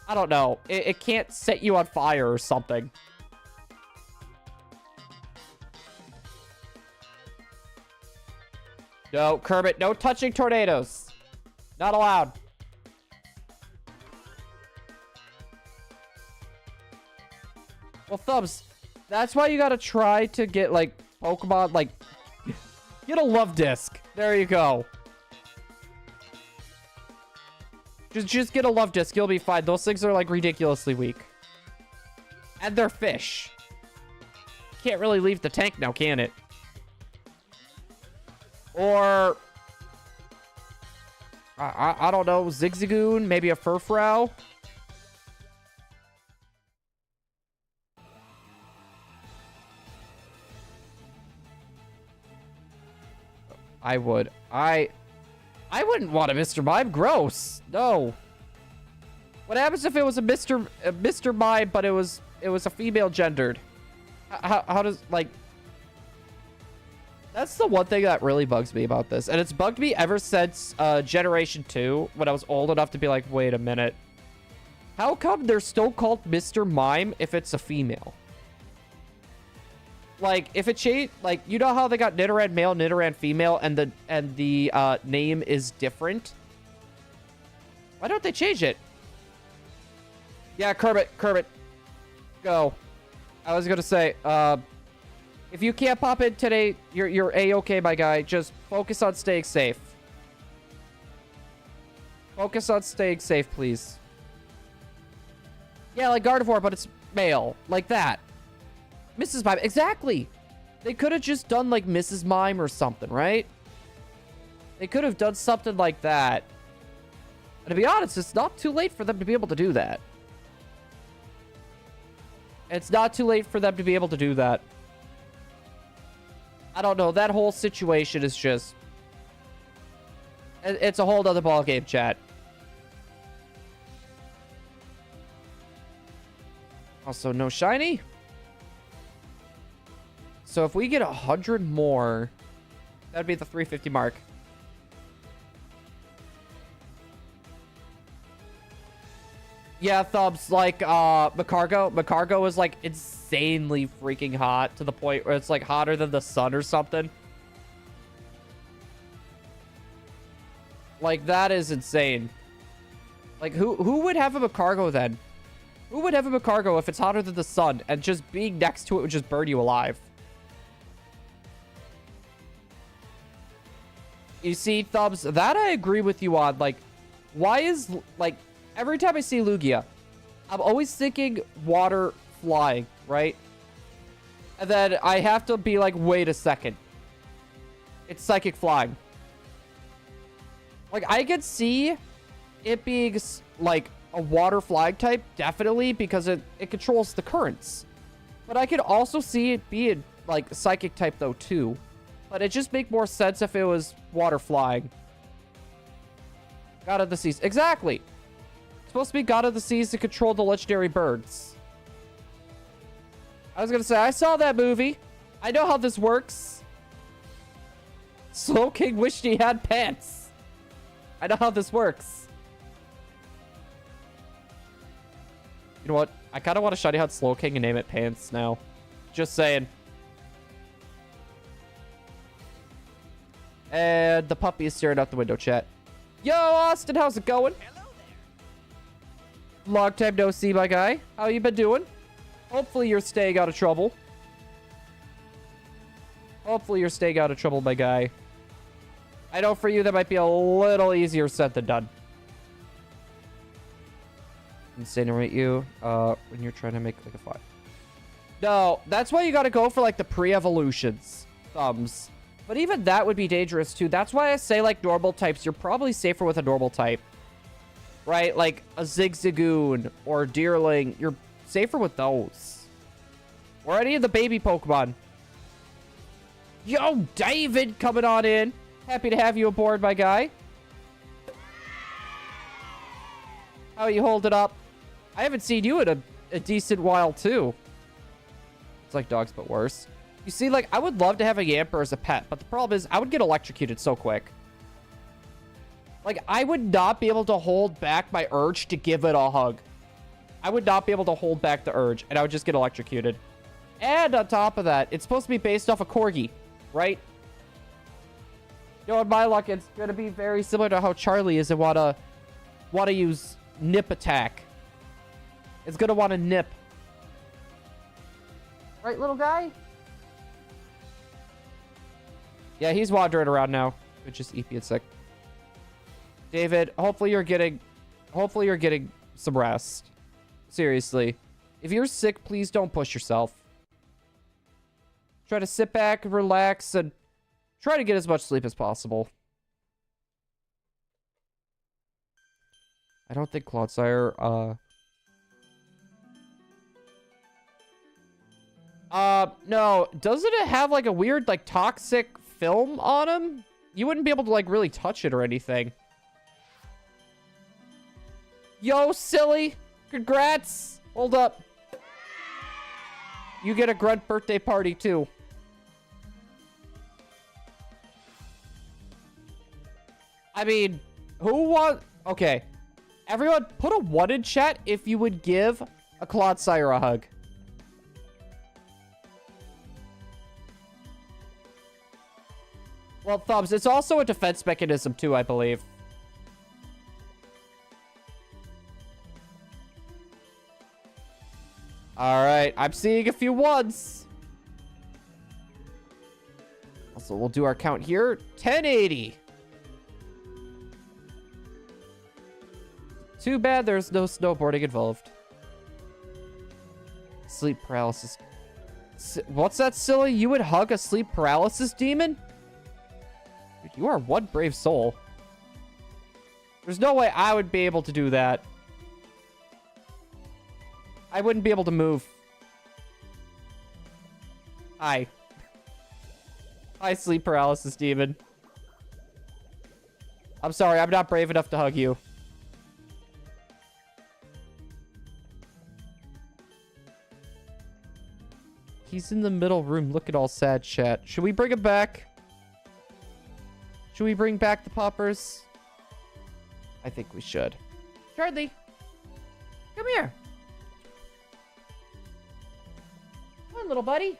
I don't know. It can't set you on fire or something. No, Kermit, no touching tornadoes. Not allowed. Well, Thumbs, that's why you gotta try to get, like, Pokemon, like, get a love disc. There you go. Just get a love disc. You'll be fine. Those things are, like, ridiculously weak. And they're fish. Can't really leave the tank now, can it? Or... I don't know. Zigzagoon? Maybe a Furfrou? I would. I wouldn't want a Mr. Mime. Gross. No. What happens if it was a Mr. Mime, but it was a female gendered? How does, like... That's the one thing that really bugs me about this. And it's bugged me ever since Generation 2, when I was old enough to be like, wait a minute. How come they're still called Mr. Mime if it's a female? Like, if it changed, like, you know how they got Nidoran male, Nidoran female, and the name is different? Why don't they change it? Yeah, Kermit, go. I was gonna say, if you can't pop in today, you're A-okay, my guy. Just focus on staying safe. Focus on staying safe, please. Yeah, like Gardevoir, but it's male. Like that. Mrs. Mime. Exactly. They could have just done, like, Mrs. Mime or something, right? They could have done something like that. And to be honest, it's not too late for them to be able to do that. It's not too late for them to be able to do that. I don't know. That whole situation is just... It's a whole other ballgame, chat. Also, no shiny. So if we get 100 more, that'd be the 350 mark. Yeah, Thumbs, like, Macargo. Macargo is, like, insanely freaking hot to the point where it's, like, hotter than the sun or something. Like, that is insane. Like, who would have a Macargo then? Who would have a Macargo if it's hotter than the sun and just being next to it would just burn you alive? You see, Thumbs, that I agree with you on. Like, why is, like, every time I see Lugia, I'm always thinking water flying, right? And then I have to be like, wait a second. It's psychic flying. Like, I could see it being, like, a water flying type, definitely, because it controls the currents. But I could also see it being, like, psychic type, though, too. But it just make more sense if it was water flying. God of the Seas. Exactly. It's supposed to be God of the Seas to control the legendary birds. I was going to say, I saw that movie. I know how this works. Slow King wished he had pants. I know how this works. You know what? I kind of want to shiny hunt Slow King and name it Pants now. Just saying. And the puppy is staring out the window, chat. Yo, Austin, how's it going? Hello there. Long time no see, my guy. How you been doing? Hopefully you're staying out of trouble. Hopefully you're staying out of trouble, my guy. I know for you that might be a little easier said than done. Incinerate you when you're trying to make like a fire. No, that's why you gotta go for like the pre-evolutions. Thumbs. But even that would be dangerous too. That's why I say like normal types. You're probably safer with a normal type. Right? Like a Zigzagoon or Deerling. You're safer with those. Or any of the baby Pokemon. Yo, David coming on in. Happy to have you aboard, my guy. How you holding up? I haven't seen you in a decent while too. It's like dogs, but worse. You see, like, I would love to have a Yamper as a pet, but the problem is I would get electrocuted so quick. Like, I would not be able to hold back my urge to give it a hug. I would not be able to hold back the urge, and I would just get electrocuted. And on top of that, it's supposed to be based off a Corgi, right? Yo, in my luck, it's going to be very similar to how Charlie is and want to use nip attack. It's going to want to nip. Right, little guy? Yeah, he's wandering around now. It's just EP and sick. David, hopefully you're getting some rest. Seriously. If you're sick, please don't push yourself. Try to sit back, relax, and try to get as much sleep as possible. I don't think Clodsire, no. Doesn't it have, like, a weird, like, toxic film on him? You wouldn't be able to, like, really touch it or anything. Yo, silly! Congrats! Hold up. You get a grunt birthday party, too. I mean, who want... Okay. Everyone, put a 1 in chat if you would give a Clodsire a hug. Well, Thumbs, it's also a defense mechanism, too, I believe. Alright, I'm seeing a few 1s. Also, we'll do our count here. 1080. Too bad there's no snowboarding involved. Sleep paralysis. What's that, silly? You would hug a sleep paralysis demon? Dude, you are one brave soul. There's no way I would be able to do that. I wouldn't be able to move. Hi. Hi, sleep paralysis demon. I'm sorry, I'm not brave enough to hug you. He's in the middle room looking all sad, chat. Should we bring him back? Should we bring back the poppers? I think we should. Charlie, come here. Come on, little buddy.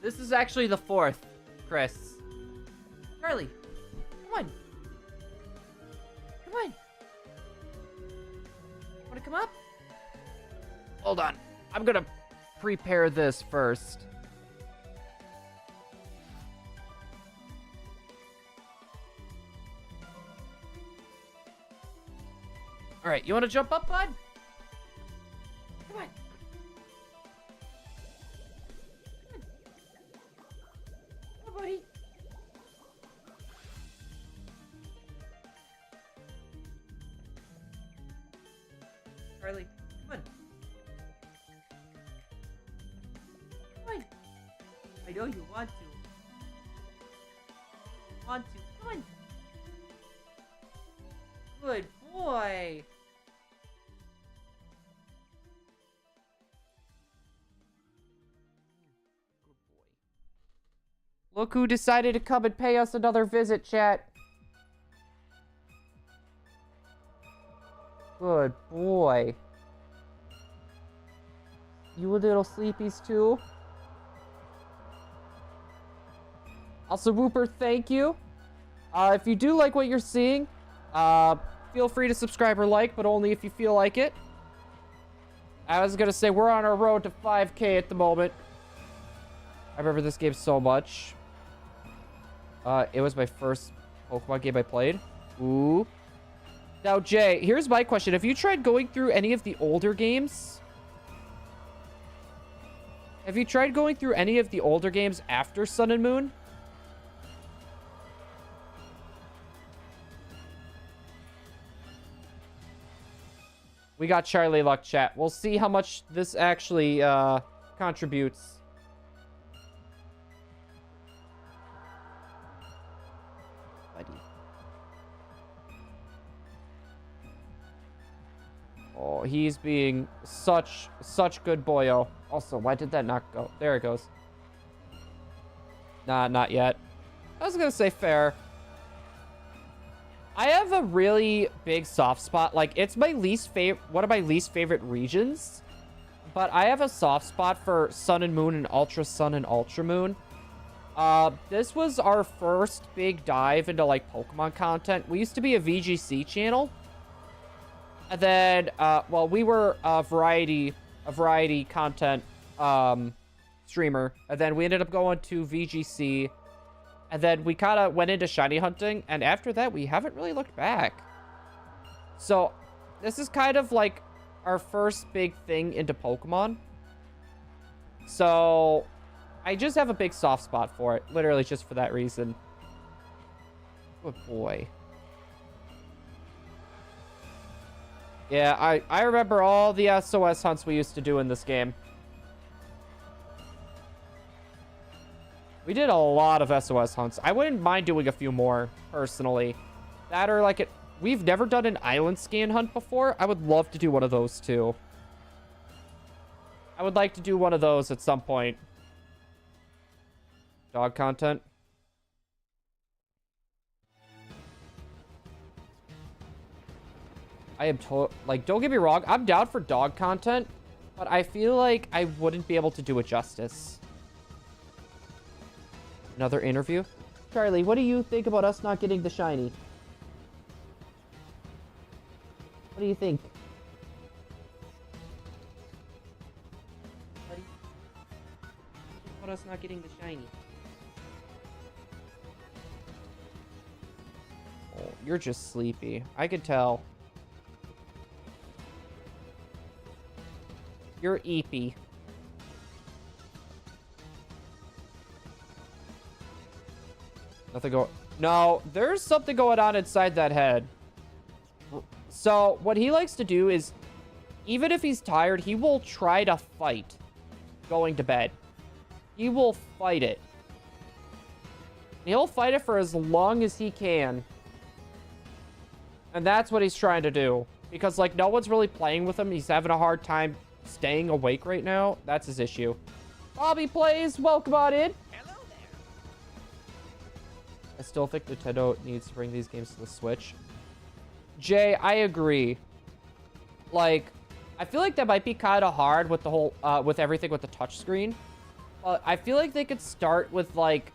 This is actually the 4th, Chris. Charlie, come on. Come on. Want to come up? Hold on. I'm gonna prepare this first. All right, you want to jump up, bud? Come on. Come on, buddy. Charlie, come on. Come on. I know you want to. Want to. Come on. Good boy. Look who decided to come and pay us another visit, chat. Good boy. You little sleepies too. Also, Whooper, thank you. If you do like what you're seeing, feel free to subscribe or like, but only if you feel like it. I was gonna say, we're on our road to 5K at the moment. I remember this game so much. It was my first Pokemon game I played. Ooh. Now, Jay, here's my question. Have you tried going through any of the older games? Have you tried going through any of the older games after Sun and Moon? We got Charlie Luck, chat. We'll see how much this actually contributes. Buddy. Oh, he's being such good boyo. Also, why did that not go? There it goes. Nah, not yet. I was gonna say fair. I have a really big soft spot. Like, it's my one of my least favorite regions. But I have a soft spot for Sun and Moon and Ultra Sun and Ultra Moon. This was our first big dive into, like, Pokemon content. We used to be a VGC channel. And then, well, we were a variety content streamer. And then we ended up going to VGC. And then we kind of went into shiny hunting. And after that, we haven't really looked back. So, this is kind of like our first big thing into Pokemon. So, I just have a big soft spot for it. Literally just for that reason. Good boy. Yeah, I remember all the SOS hunts we used to do in this game. We did a lot of SOS hunts. I wouldn't mind doing a few more, personally. That or like we've never done an island scan hunt before. I would love to do one of those too. I would like to do one of those at some point. Dog content. I am like, don't get me wrong, I'm down for dog content, but I feel like I wouldn't be able to do it justice. Another interview? Charlie, what do you think about us not getting the shiny? What do you think? What do you think about us not getting the shiny? Oh, you're just sleepy. I could tell. You're eepy. Nothing No, there's something going on inside that head. So, what he likes to do is, even if he's tired, he will try to fight going to bed. He will fight it. He'll fight it for as long as he can. And that's what he's trying to do. Because, like, no one's really playing with him. He's having a hard time staying awake right now. That's his issue. Bobby Plays, welcome on in. Hello there. I still think Nintendo needs to bring these games to the Switch. Jay, I agree. Like, I feel like that might be kind of hard with the whole, with everything with the touchscreen. I feel like they could start with, like,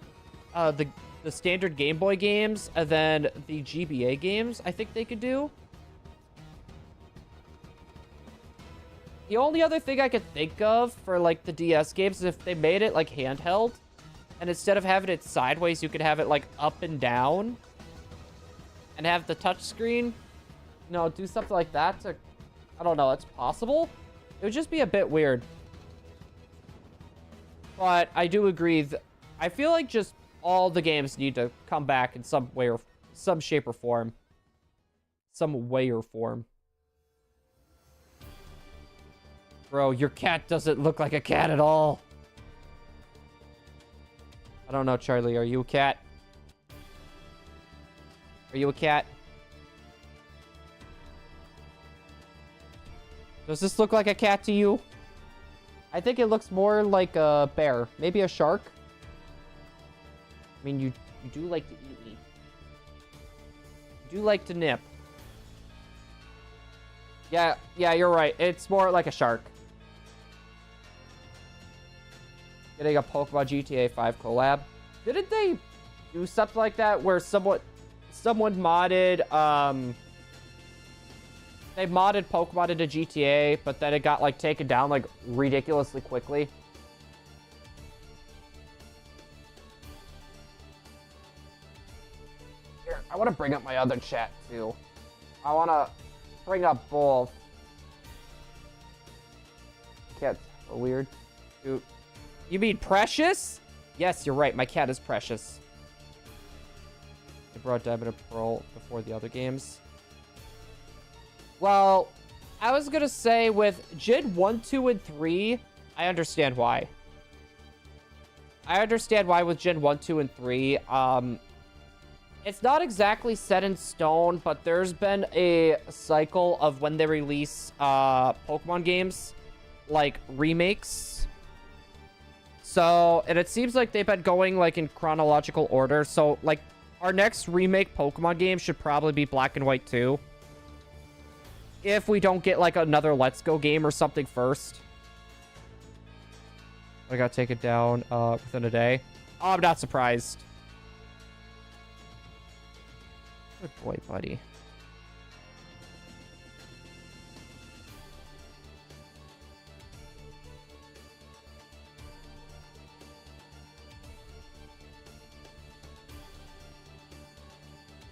the standard Game Boy games, and then the GBA games, I think they could do. The only other thing I could think of for, like, the DS games is if they made it, like, handheld. And instead of having it sideways, you could have it, like, up and down. And have the touchscreen. You know, do something like that to... I don't know, it's possible. It would just be a bit weird. But I do agree. I feel like just all the games need to come back in some way or... some shape or form. Some way or form. Bro, your cat doesn't look like a cat at all. I don't know, Charlie. Are you a cat? Are you a cat? Does this look like a cat to you? I think it looks more like a bear. Maybe a shark? I mean, you do like to eat me. You do like to nip. Yeah, you're right. It's more like a shark. getting a Pokemon GTA 5 collab. Didn't they do something like that where someone modded, they modded Pokemon into GTA, but then it got, like, taken down, like, ridiculously quickly? Here, I want to bring up my other chat, too. I want to bring up both. Cat's weird. Dude. You mean Precious? Yes, you're right. My cat is Precious. They brought Diamond and Pearl before the other games. Well, I was going to say with Gen 1, 2, and 3, I understand why. I understand why with Gen 1, 2, and 3. It's not exactly set in stone, but there's been a cycle of when they release Pokemon games, like remakes. So, and it seems like they've been going like in chronological order. So, like, our next remake Pokemon game should probably be Black and White 2. If we don't get like another Let's Go game or something first. I gotta take it down within a day. Oh, I'm not surprised. Good boy, buddy.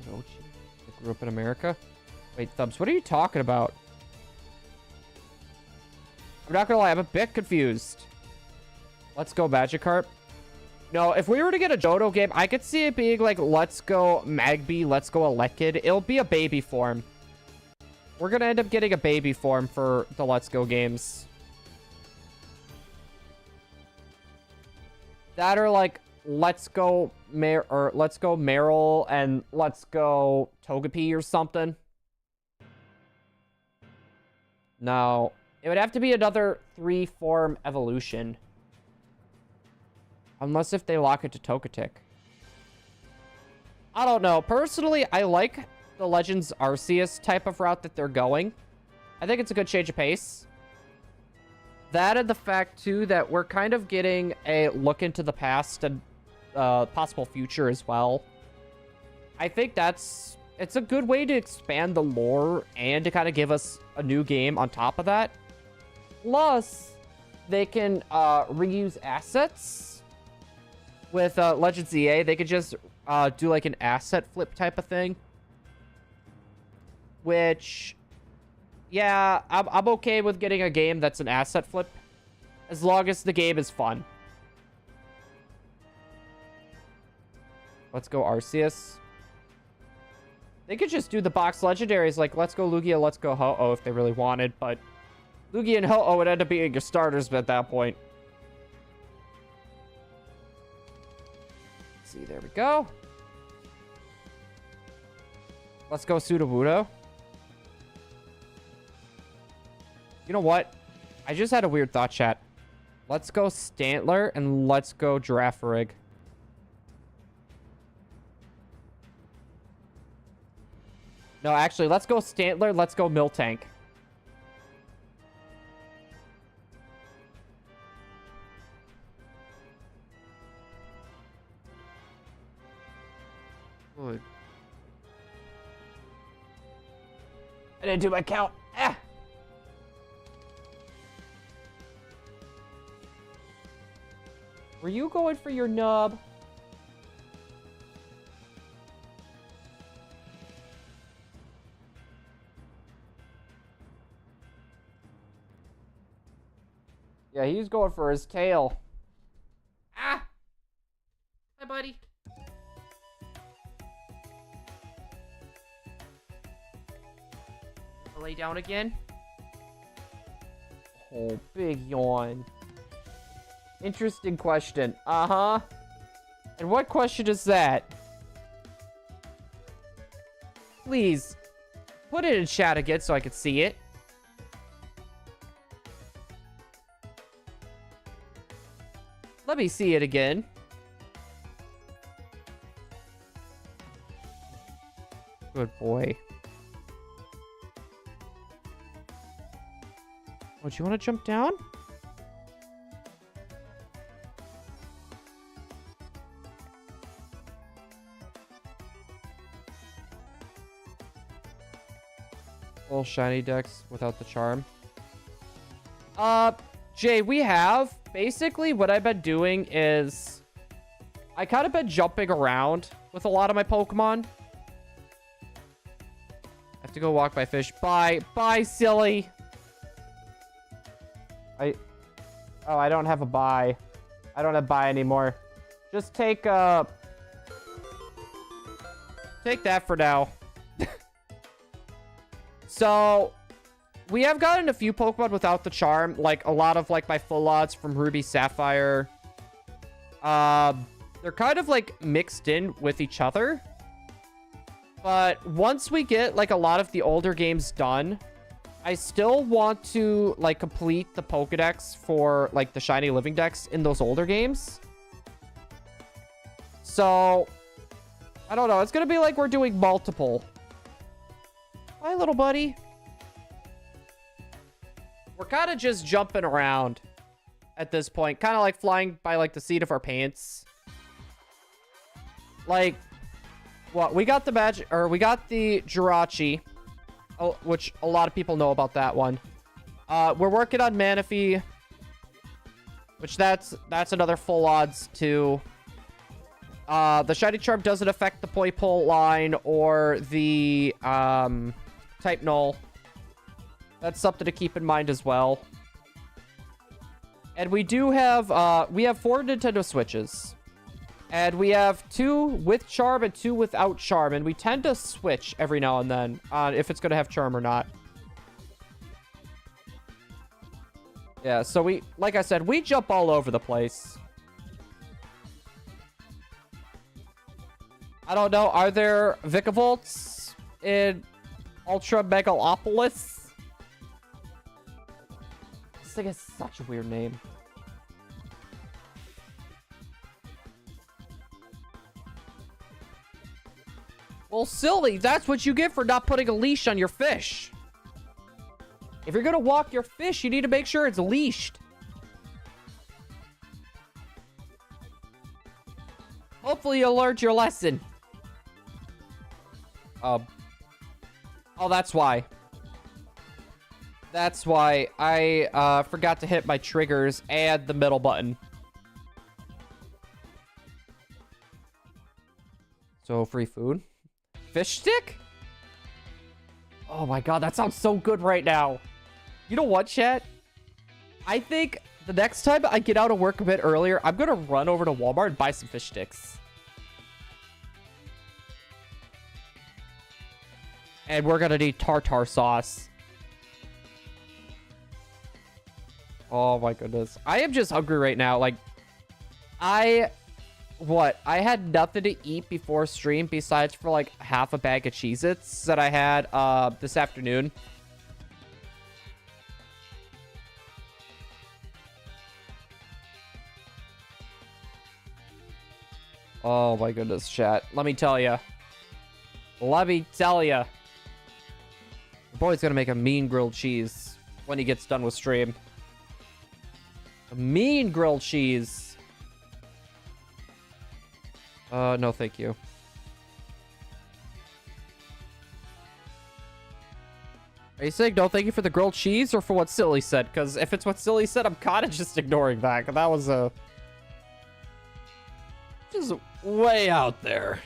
I grew up in America. Wait, Thumbs, what are you talking about? I'm not gonna lie, I'm a bit confused. Let's go Magikarp. No, if we were to get a Johto game, I could see it being like, let's go Magby, let's go Elekid. It'll be a baby form. We're gonna end up getting a baby form for the Let's Go games. That are like, let's go Meryl and let's go Togepi or something. No, it would have to be another 3-form evolution. Unless if they lock it to Togetic. I don't know. Personally, I like the Legends Arceus type of route that they're going. I think it's a good change of pace. That and the fact, too, that we're kind of getting a look into the past and possible future as well. I think it's a good way to expand the lore and to kind of give us a new game on top of that. Plus, they can reuse assets. With Legends EA, they could just do like an asset flip type of thing. Which, yeah, I'm okay with getting a game that's an asset flip. As long as the game is fun. Let's go Arceus. They could just do the box legendaries like let's go Lugia, let's go Ho-Oh if they really wanted. But Lugia and Ho-Oh would end up being your starters at that point. See, there we go. Let's go Sudowoodo. You know what? I just had a weird thought, chat. Let's go Stantler and let's go Girafarig. No, actually, let's go Stantler, let's go Miltank. Good. I didn't do my count. Ah! Were you going for your nub? Yeah, he's going for his tail. Ah! Hi, buddy. Lay down again. Oh, big yawn. Interesting question. Uh-huh. And what question is that? Please, put it in chat again so I can see it. Let me see it again. Good boy. Oh, do you want to jump down? Full shiny decks without the charm. Jay, we have. Basically, what I've been doing is I kind of been jumping around with a lot of my Pokemon. I have to go walk my fish. Bye. Bye, silly. Oh, I don't have a bye. I don't have bye anymore. Just take that for now. So, we have gotten a few Pokemon without the charm. Like, a lot of, like, my full odds from Ruby Sapphire. They're kind of, like, mixed in with each other. But once we get, like, a lot of the older games done, I still want to, like, complete the Pokedex for, like, the shiny living decks in those older games. So, I don't know. It's gonna be like we're doing multiple. Hi, little buddy. We're kind of just jumping around at this point. Kind of like flying by, like, the seat of our pants. Like, what? We got the magic, or we got the Jirachi, which a lot of people know about that one. We're working on Manaphy, which that's another full odds too. The Shiny Charm doesn't affect the Poipole line or the Type Null. That's something to keep in mind as well. And we do have, we have 4 Nintendo Switches. And we have 2 with Charm and 2 without Charm. And we tend to switch every now and then on if it's going to have Charm or not. Yeah, so we, like I said, we jump all over the place. I don't know, are there Vicavolts in Ultra Megalopolis? This thing has such a weird name. Well, silly, that's what you get for not putting a leash on your fish. If you're gonna walk your fish, you need to make sure it's leashed. Hopefully you learned your lesson. Oh, that's why. That's why I forgot to hit my triggers and the middle button. So, free food. Fish stick? Oh my god, that sounds so good right now. You know what, chat? I think the next time I get out of work a bit earlier, I'm gonna run over to Walmart and buy some fish sticks. And we're gonna need tartar sauce. Oh my goodness. I am just hungry right now. Like, I had nothing to eat before stream besides for like half a bag of Cheez-Its that I had this afternoon. Oh my goodness, chat. Let me tell you. The boy's gonna make a mean grilled cheese when he gets done with stream. A mean grilled cheese. No thank you. Are you saying no thank you for the grilled cheese or for what Silly said? Because if it's what Silly said, I'm kind of just ignoring that. That was just way out there.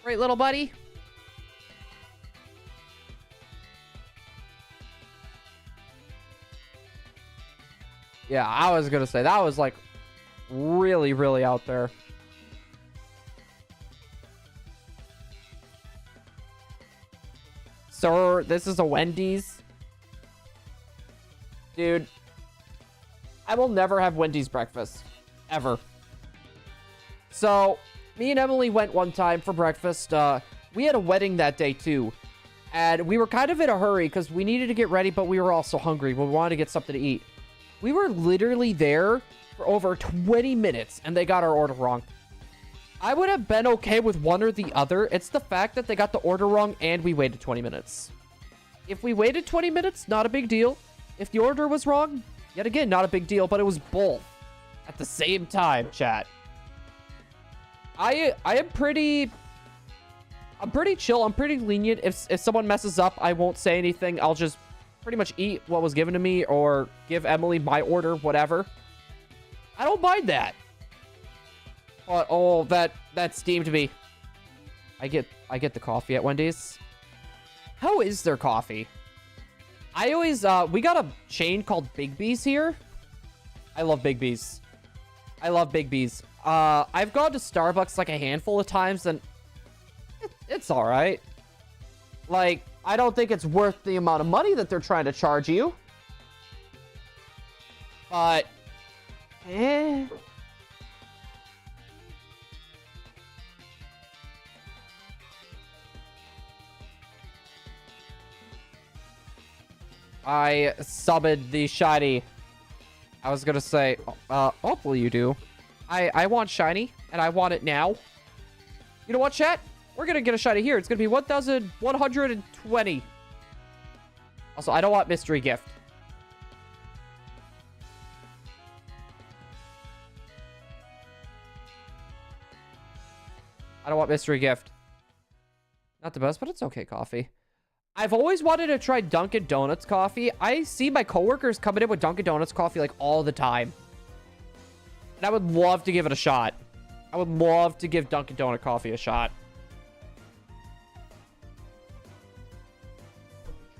Right, little buddy? Yeah, I was gonna say, that was like really, really out there. Sir, this is a Wendy's. Dude, I will never have Wendy's breakfast. Ever. So, me and Emily went one time for breakfast. We had a wedding that day too. And we were kind of in a hurry because we needed to get ready, but we were also hungry. We wanted to get something to eat. We were literally there for over 20 minutes and they got our order wrong. I would have been okay with one or the other. It's the fact that they got the order wrong and we waited 20 minutes. If we waited 20 minutes, not a big deal. If the order was wrong, yet again, not a big deal, but it was both at the same time, chat. I am pretty I'm pretty chill. I'm pretty lenient. If someone messes up, I won't say anything. I'll just pretty much eat what was given to me or give Emily my order, whatever. I don't mind that. But, oh, that steamed me. I get the coffee at Wendy's. How is their coffee? I always, we got a chain called Big B's here. I love Big B's. I love Big B's. I've gone to Starbucks like a handful of times and it's all right. Like, I don't think it's worth the amount of money that they're trying to charge you. But, I summoned the shiny. I was gonna say, hopefully you do. I want shiny, and I want it now. You know what, chat? We're gonna get a shiny here. It's gonna be 1,120. Also, I don't want mystery gift. I don't want mystery gift. Not the best, but it's okay coffee. I've always wanted to try Dunkin' Donuts coffee. I see my coworkers coming in with Dunkin' Donuts coffee like all the time. And I would love to give it a shot. I would love to give Dunkin' Donut coffee a shot.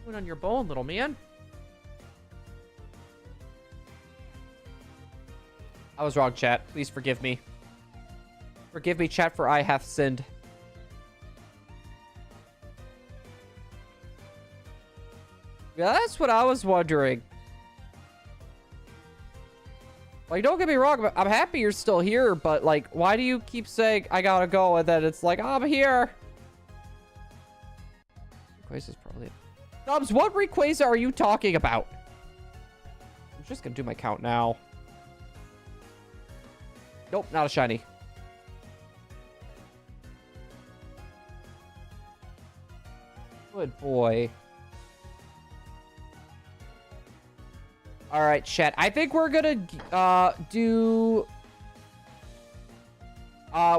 Chewing on your bone, little man. I was wrong, chat. Please forgive me. Forgive me, chat, for I have sinned. Yeah, that's what I was wondering. Like, don't get me wrong, I'm happy you're still here, but, like, why do you keep saying, I gotta go, and then it's like, I'm here? Rayquaza's probably... Thumbs, what Rayquaza are you talking about? I'm just gonna do my count now. Nope, not a shiny. Good boy. All right, chat. I think we're gonna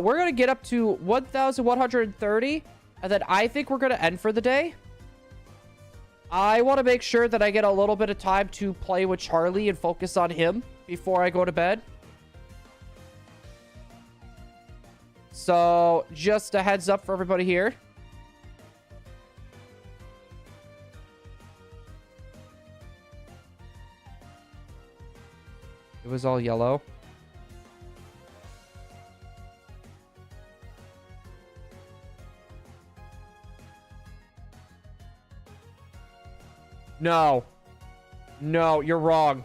we're gonna get up to 1,130, and then I think we're gonna end for the day. I want to make sure that I get a little bit of time to play with Charlie and focus on him before I go to bed. So, just a heads up for everybody here. It was all yellow. No. No, you're wrong.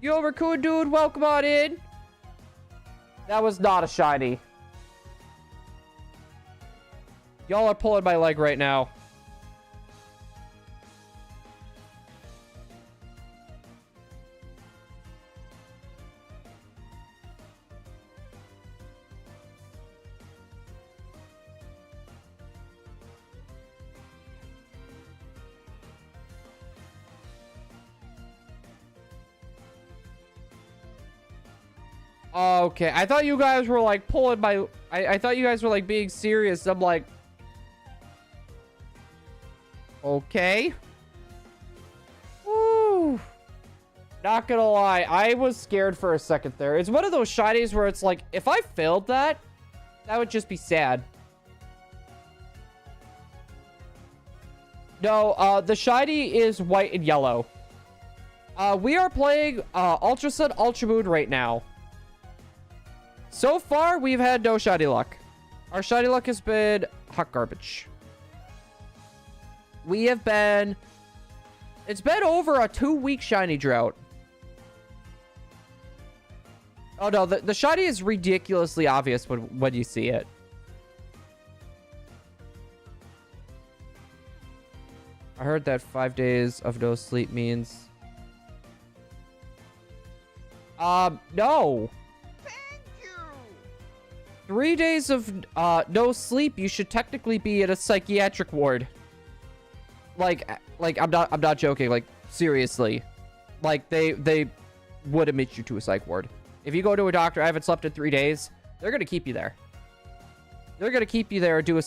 Yo, Raccoon Dude, welcome on in. That was not a shiny. Y'all are pulling my leg right now. Okay, I thought you guys were like pulling my... I thought you guys were like being serious. I'm like... Okay. Woo. Not gonna lie, I was scared for a second there. It's one of those shinies where it's like, if I failed that, that would just be sad. No, the shiny is white and yellow. We are playing Ultra Sun, Ultra Moon right now. So far, we've had no shiny luck. Our shiny luck has been hot garbage. We have been... It's been over a 2-week shiny drought. Oh no, the shiny is ridiculously obvious when you see it. I heard that 5 days of no sleep means... no. 3 days of no sleep, you should technically be in a psychiatric ward. Like I'm not joking. Like seriously, like they would admit you to a psych ward. If you go to a doctor, I haven't slept in 3 days, they're going to keep you there. They're going to keep you there, they're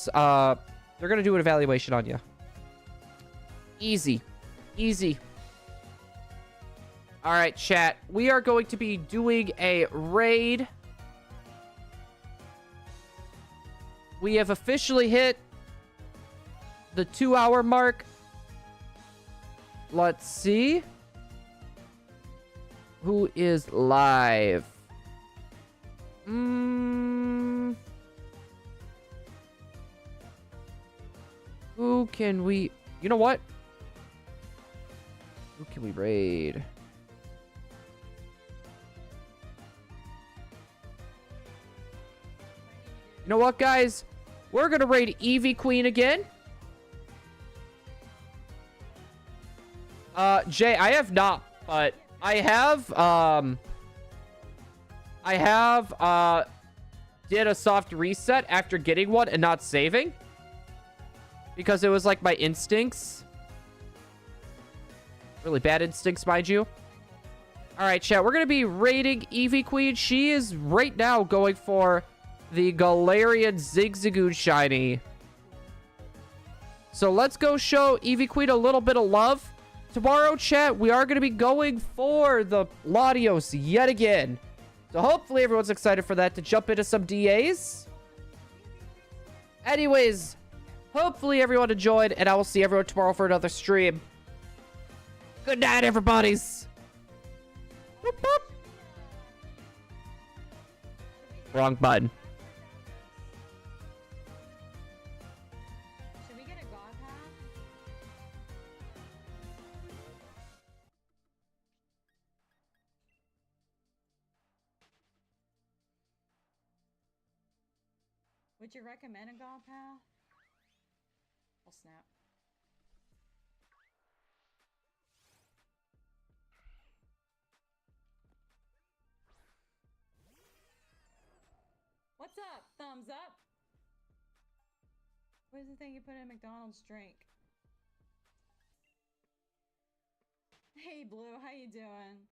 going to do an evaluation on you. Easy. Easy. All right, chat. We are going to be doing a raid. We have officially hit the 2-hour mark. Let's see. Who is live? Who can we... You know what? Who can we raid? You know what, guys? We're gonna raid Eevee Queen again. Jay, I have not, but I have did a soft reset after getting one and not saving. Because it was like my instincts. Really bad instincts, mind you. Alright, chat, we're gonna be raiding Eevee Queen. She is right now going for the Galarian Zigzagoon shiny. So let's go show Eevee Queen a little bit of love. Tomorrow, chat, we are going to be going for the Latios yet again. So hopefully everyone's excited for that, to jump into some DAs. Anyways, hopefully everyone enjoyed, and I will see everyone tomorrow for another stream. Good night, everybody's. Boop, boop. Wrong button. Should we get a god pack? Would you recommend a god path? I'll snap. What's up? Thumbs up? What is the thing you put in a McDonald's drink? Hey Blue, how you doing?